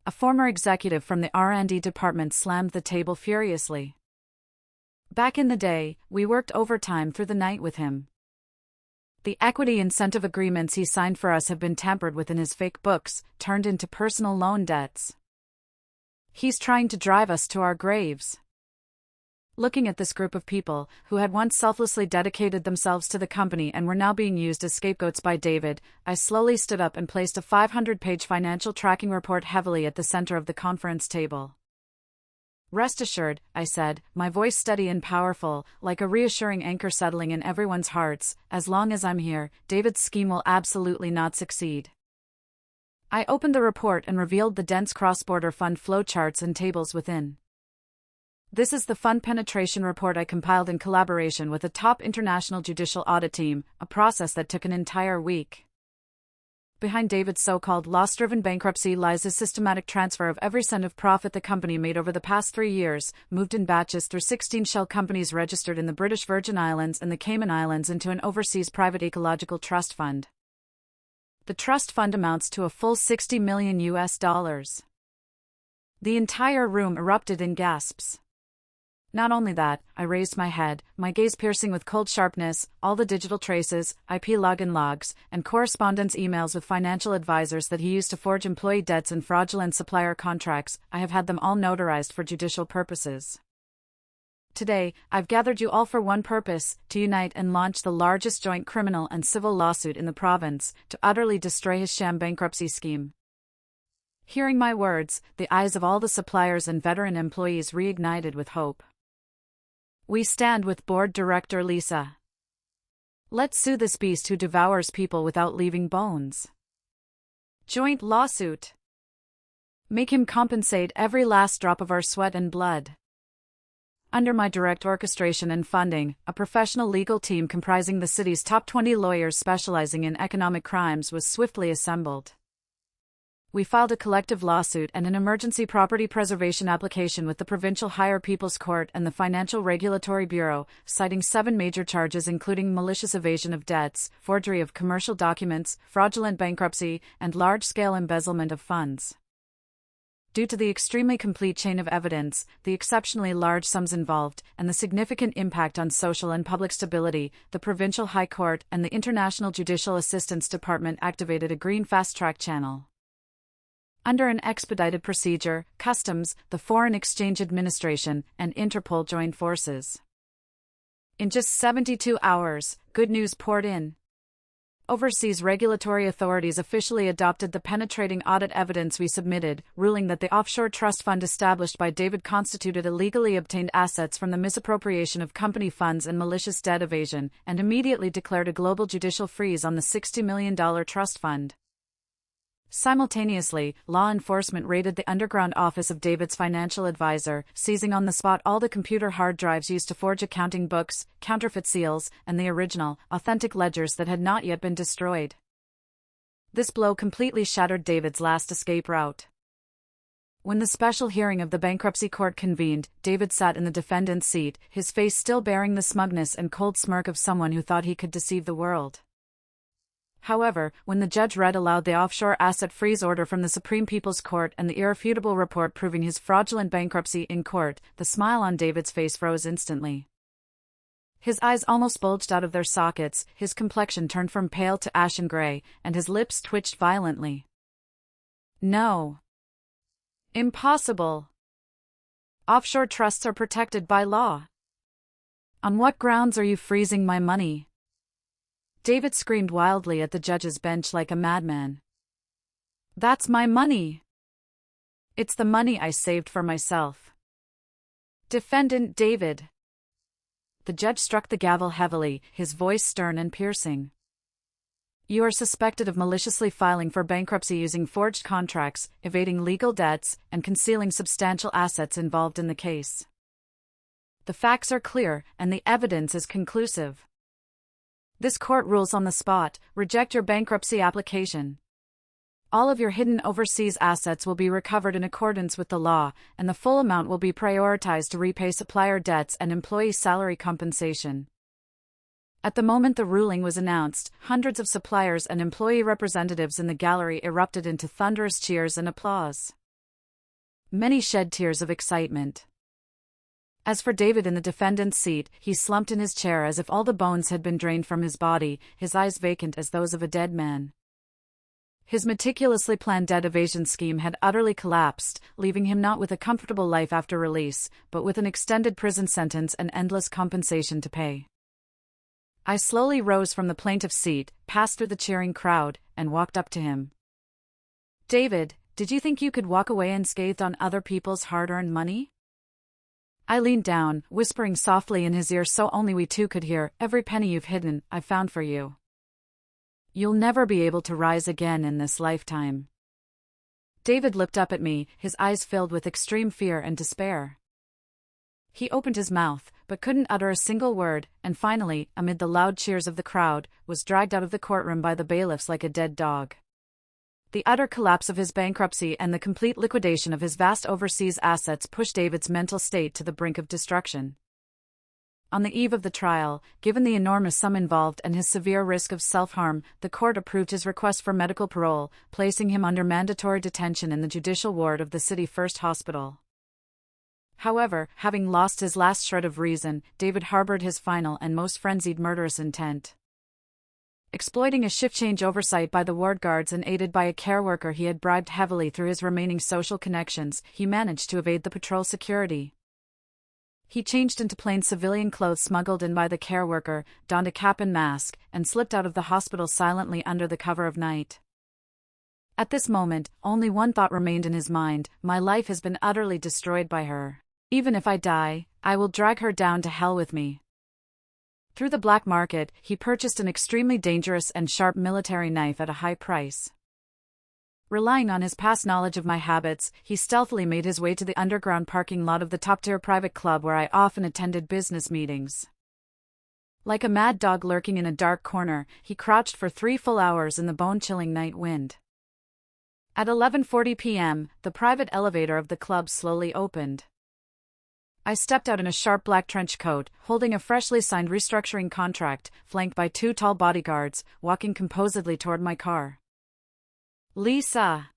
A former executive from the R&D department slammed the table furiously. Back in the day, we worked overtime through the night with him. The equity incentive agreements he signed for us have been tampered with in his fake books, turned into personal loan debts. He's trying to drive us to our graves. Looking at this group of people, who had once selflessly dedicated themselves to the company and were now being used as scapegoats by David, I slowly stood up and placed a 500-page financial tracking report heavily at the center of the conference table. "Rest assured," I said, my voice steady and powerful, like a reassuring anchor settling in everyone's hearts, "as long as I'm here, David's scheme will absolutely not succeed." I opened the report and revealed the dense cross-border fund flow charts and tables within. This is the fund penetration report I compiled in collaboration with a top international judicial audit team, a process that took an entire week. Behind David's so-called loss-driven bankruptcy lies a systematic transfer of every cent of profit the company made over the past 3 years, moved in batches through 16 shell companies registered in the British Virgin Islands and the Cayman Islands into an overseas private ecological trust fund. The trust fund amounts to a full $60 million. The entire room erupted in gasps. Not only that, I raised my head, my gaze piercing with cold sharpness, all the digital traces, IP login logs, and correspondence emails with financial advisors that he used to forge employee debts and fraudulent supplier contracts, I have had them all notarized for judicial purposes. Today, I've gathered you all for one purpose, to unite and launch the largest joint criminal and civil lawsuit in the province, to utterly destroy his sham bankruptcy scheme. Hearing my words, the eyes of all the suppliers and veteran employees reignited with hope. We stand with Board Director Lisa. Let's sue this beast who devours people without leaving bones. Joint lawsuit. Make him compensate every last drop of our sweat and blood. Under my direct orchestration and funding, a professional legal team comprising the city's top 20 lawyers specializing in economic crimes was swiftly assembled. We filed a collective lawsuit and an emergency property preservation application with the Provincial Higher People's Court and the Financial Regulatory Bureau, citing 7 major charges including malicious evasion of debts, forgery of commercial documents, fraudulent bankruptcy, and large-scale embezzlement of funds. Due to the extremely complete chain of evidence, the exceptionally large sums involved, and the significant impact on social and public stability, the Provincial High Court and the International Judicial Assistance Department activated a green fast-track channel. Under an expedited procedure, Customs, the Foreign Exchange Administration, and Interpol joined forces. In just 72 hours, good news poured in. Overseas regulatory authorities officially adopted the penetrating audit evidence we submitted, ruling that the offshore trust fund established by David constituted illegally obtained assets from the misappropriation of company funds and malicious debt evasion, and immediately declared a global judicial freeze on the $60 million trust fund. Simultaneously, law enforcement raided the underground office of David's financial advisor, seizing on the spot all the computer hard drives used to forge accounting books, counterfeit seals, and the original, authentic ledgers that had not yet been destroyed. This blow completely shattered David's last escape route. When the special hearing of the bankruptcy court convened, David sat in the defendant's seat, his face still bearing the smugness and cold smirk of someone who thought he could deceive the world. However, when the judge read aloud the offshore asset freeze order from the Supreme People's Court and the irrefutable report proving his fraudulent bankruptcy in court, the smile on David's face froze instantly. His eyes almost bulged out of their sockets, his complexion turned from pale to ashen gray, and his lips twitched violently. No. Impossible. Offshore trusts are protected by law. On what grounds are you freezing my money? David screamed wildly at the judge's bench like a madman. That's my money. It's the money I saved for myself. Defendant David. The judge struck the gavel heavily, his voice stern and piercing. You are suspected of maliciously filing for bankruptcy using forged contracts, evading legal debts, and concealing substantial assets involved in the case. The facts are clear, and the evidence is conclusive. This court rules on the spot, reject your bankruptcy application. All of your hidden overseas assets will be recovered in accordance with the law, and the full amount will be prioritized to repay supplier debts and employee salary compensation. At the moment the ruling was announced, hundreds of suppliers and employee representatives in the gallery erupted into thunderous cheers and applause. Many shed tears of excitement. As for David in the defendant's seat, he slumped in his chair as if all the bones had been drained from his body, his eyes vacant as those of a dead man. His meticulously planned debt evasion scheme had utterly collapsed, leaving him not with a comfortable life after release, but with an extended prison sentence and endless compensation to pay. I slowly rose from the plaintiff's seat, passed through the cheering crowd, and walked up to him. "David, did you think you could walk away unscathed on other people's hard-earned money?" I leaned down, whispering softly in his ear so only we two could hear, "Every penny you've hidden, I've found for you. You'll never be able to rise again in this lifetime." David looked up at me, his eyes filled with extreme fear and despair. He opened his mouth, but couldn't utter a single word, and finally, amid the loud cheers of the crowd, was dragged out of the courtroom by the bailiffs like a dead dog. The utter collapse of his bankruptcy and the complete liquidation of his vast overseas assets pushed David's mental state to the brink of destruction. On the eve of the trial, given the enormous sum involved and his severe risk of self-harm, the court approved his request for medical parole, placing him under mandatory detention in the judicial ward of the City First Hospital. However, having lost his last shred of reason, David harbored his final and most frenzied murderous intent. Exploiting a shift change oversight by the ward guards and aided by a care worker he had bribed heavily through his remaining social connections, he managed to evade the patrol security. He changed into plain civilian clothes smuggled in by the care worker, donned a cap and mask, and slipped out of the hospital silently under the cover of night. At this moment, only one thought remained in his mind: my life has been utterly destroyed by her. Even if I die, I will drag her down to hell with me. Through the black market, he purchased an extremely dangerous and sharp military knife at a high price. Relying on his past knowledge of my habits, he stealthily made his way to the underground parking lot of the top-tier private club where I often attended business meetings. Like a mad dog lurking in a dark corner, he crouched for 3 full hours in the bone-chilling night wind. At 11:40 p.m., the private elevator of the club slowly opened. I stepped out in a sharp black trench coat, holding a freshly signed restructuring contract, flanked by 2 tall bodyguards, walking composedly toward my car. "Lisa!"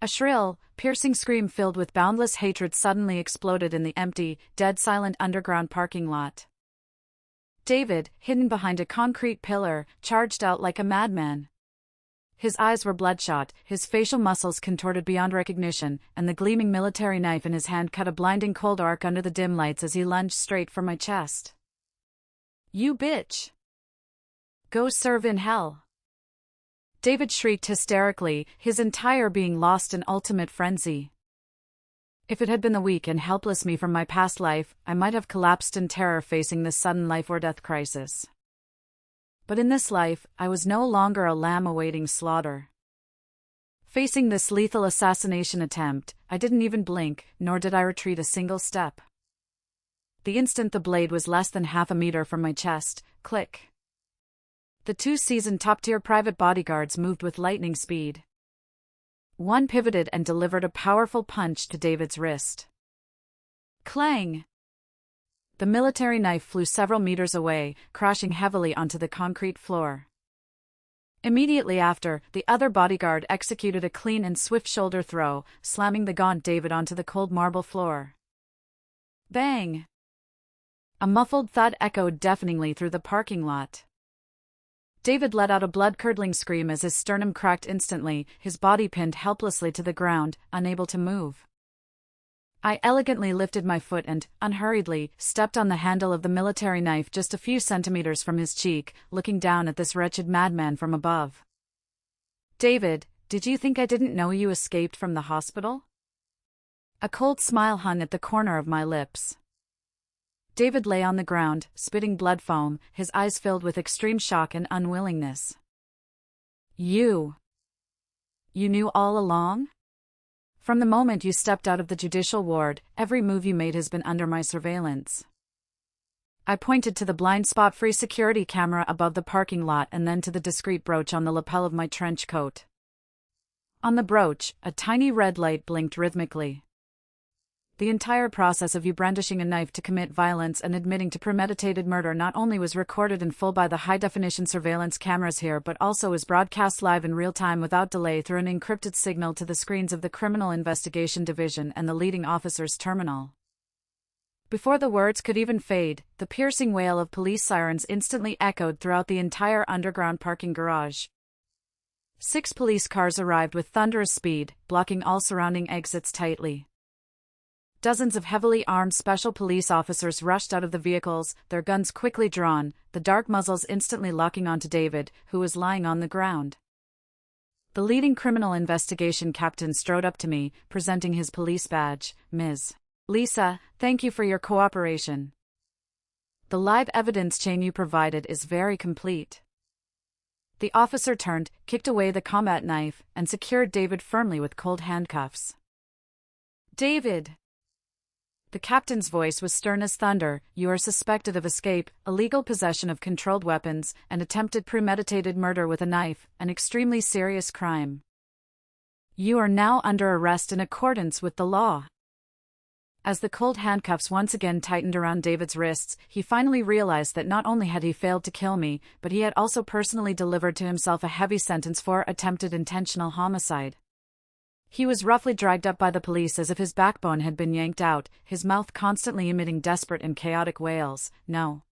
A shrill, piercing scream filled with boundless hatred suddenly exploded in the empty, dead-silent underground parking lot. David, hidden behind a concrete pillar, charged out like a madman. His eyes were bloodshot, his facial muscles contorted beyond recognition, and the gleaming military knife in his hand cut a blinding cold arc under the dim lights as he lunged straight for my chest. "You bitch! Go serve in hell!" David shrieked hysterically, his entire being lost in ultimate frenzy. If it had been the weak and helpless me from my past life, I might have collapsed in terror facing this sudden life-or-death crisis. But in this life, I was no longer a lamb awaiting slaughter. Facing this lethal assassination attempt, I didn't even blink, nor did I retreat a single step. The instant the blade was less than half a meter from my chest, click. The 2 seasoned top-tier private bodyguards moved with lightning speed. One pivoted and delivered a powerful punch to David's wrist. Clang! The military knife flew several meters away, crashing heavily onto the concrete floor. Immediately after, the other bodyguard executed a clean and swift shoulder throw, slamming the gaunt David onto the cold marble floor. Bang! A muffled thud echoed deafeningly through the parking lot. David let out a blood-curdling scream as his sternum cracked instantly, his body pinned helplessly to the ground, unable to move. I elegantly lifted my foot and, unhurriedly, stepped on the handle of the military knife just a few centimeters from his cheek, looking down at this wretched madman from above. "David, did you think I didn't know you escaped from the hospital?" A cold smile hung at the corner of my lips. David lay on the ground, spitting blood foam, his eyes filled with extreme shock and unwillingness. You knew all along? From the moment you stepped out of the judicial ward, every move you made has been under my surveillance. I pointed to the blind spot-free security camera above the parking lot and then to the discreet brooch on the lapel of my trench coat. On the brooch, a tiny red light blinked rhythmically. The entire process of you brandishing a knife to commit violence and admitting to premeditated murder not only was recorded in full by the high-definition surveillance cameras here but also was broadcast live in real time without delay through an encrypted signal to the screens of the Criminal Investigation Division and the leading officer's terminal. Before the words could even fade, the piercing wail of police sirens instantly echoed throughout the entire underground parking garage. 6 police cars arrived with thunderous speed, blocking all surrounding exits tightly. Dozens of heavily armed special police officers rushed out of the vehicles, their guns quickly drawn, the dark muzzles instantly locking onto David, who was lying on the ground. The leading criminal investigation captain strode up to me, presenting his police badge. "Ms. Lisa, thank you for your cooperation. The live evidence chain you provided is very complete." The officer turned, kicked away the combat knife, and secured David firmly with cold handcuffs. "David!" The captain's voice was stern as thunder. "You are suspected of escape, illegal possession of controlled weapons, and attempted premeditated murder with a knife, an extremely serious crime. You are now under arrest in accordance with the law." As the cold handcuffs once again tightened around David's wrists, he finally realized that not only had he failed to kill me, but he had also personally delivered to himself a heavy sentence for attempted intentional homicide. He was roughly dragged up by the police as if his backbone had been yanked out, his mouth constantly emitting desperate and chaotic wails. "No.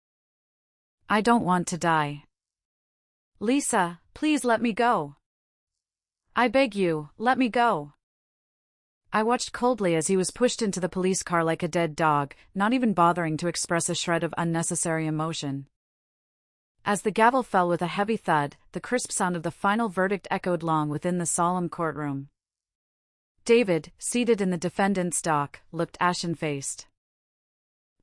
I don't want to die. Lisa, please let me go. I beg you, let me go." I watched coldly as he was pushed into the police car like a dead dog, not even bothering to express a shred of unnecessary emotion. As the gavel fell with a heavy thud, the crisp sound of the final verdict echoed long within the solemn courtroom. David, seated in the defendant's dock, looked ashen-faced.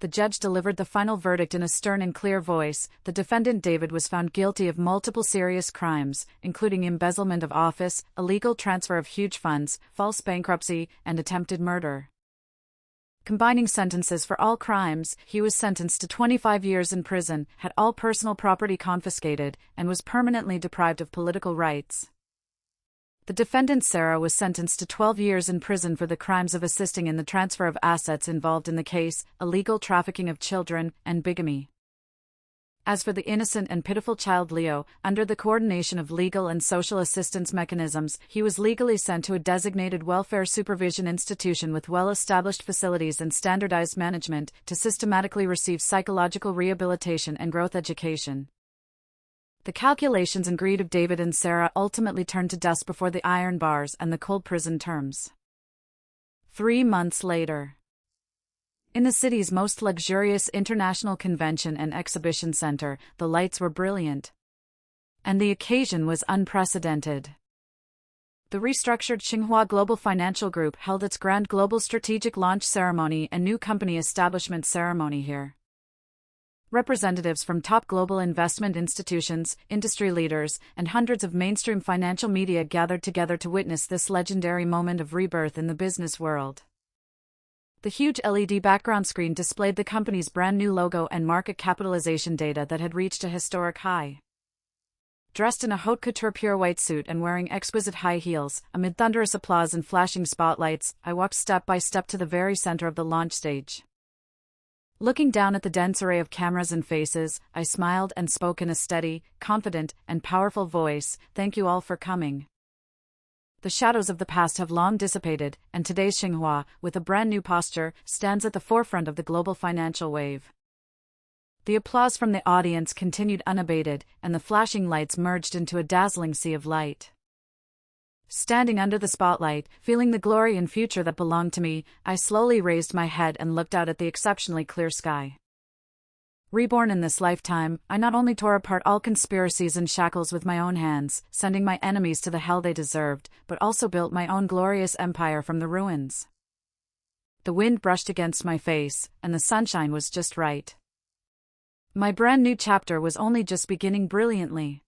The judge delivered the final verdict in a stern and clear voice. The defendant David was found guilty of multiple serious crimes, including embezzlement of office, illegal transfer of huge funds, false bankruptcy, and attempted murder. Combining sentences for all crimes, he was sentenced to 25 years in prison, had all personal property confiscated, and was permanently deprived of political rights. The defendant Sarah was sentenced to 12 years in prison for the crimes of assisting in the transfer of assets involved in the case, illegal trafficking of children, and bigamy. As for the innocent and pitiful child Leo, under the coordination of legal and social assistance mechanisms, he was legally sent to a designated welfare supervision institution with well-established facilities and standardized management to systematically receive psychological rehabilitation and growth education. The calculations and greed of David and Sarah ultimately turned to dust before the iron bars and the cold prison terms. 3 months later. In the city's most luxurious international convention and exhibition center, the lights were brilliant. And the occasion was unprecedented. The restructured Xinhua Global Financial Group held its grand global strategic launch ceremony and new company establishment ceremony here. Representatives from top global investment institutions, industry leaders, and hundreds of mainstream financial media gathered together to witness this legendary moment of rebirth in the business world. The huge LED background screen displayed the company's brand new logo and market capitalization data that had reached a historic high. Dressed in a haute couture pure white suit and wearing exquisite high heels, amid thunderous applause and flashing spotlights, I walked step by step to the very center of the launch stage. Looking down at the dense array of cameras and faces, I smiled and spoke in a steady, confident, and powerful voice. "Thank you all for coming. The shadows of the past have long dissipated, and today's Xinhua, with a brand new posture, stands at the forefront of the global financial wave." The applause from the audience continued unabated, and the flashing lights merged into a dazzling sea of light. Standing under the spotlight, feeling the glory and future that belonged to me, I slowly raised my head and looked out at the exceptionally clear sky. Reborn in this lifetime, I not only tore apart all conspiracies and shackles with my own hands, sending my enemies to the hell they deserved, but also built my own glorious empire from the ruins. The wind brushed against my face, and the sunshine was just right. My brand new chapter was only just beginning brilliantly.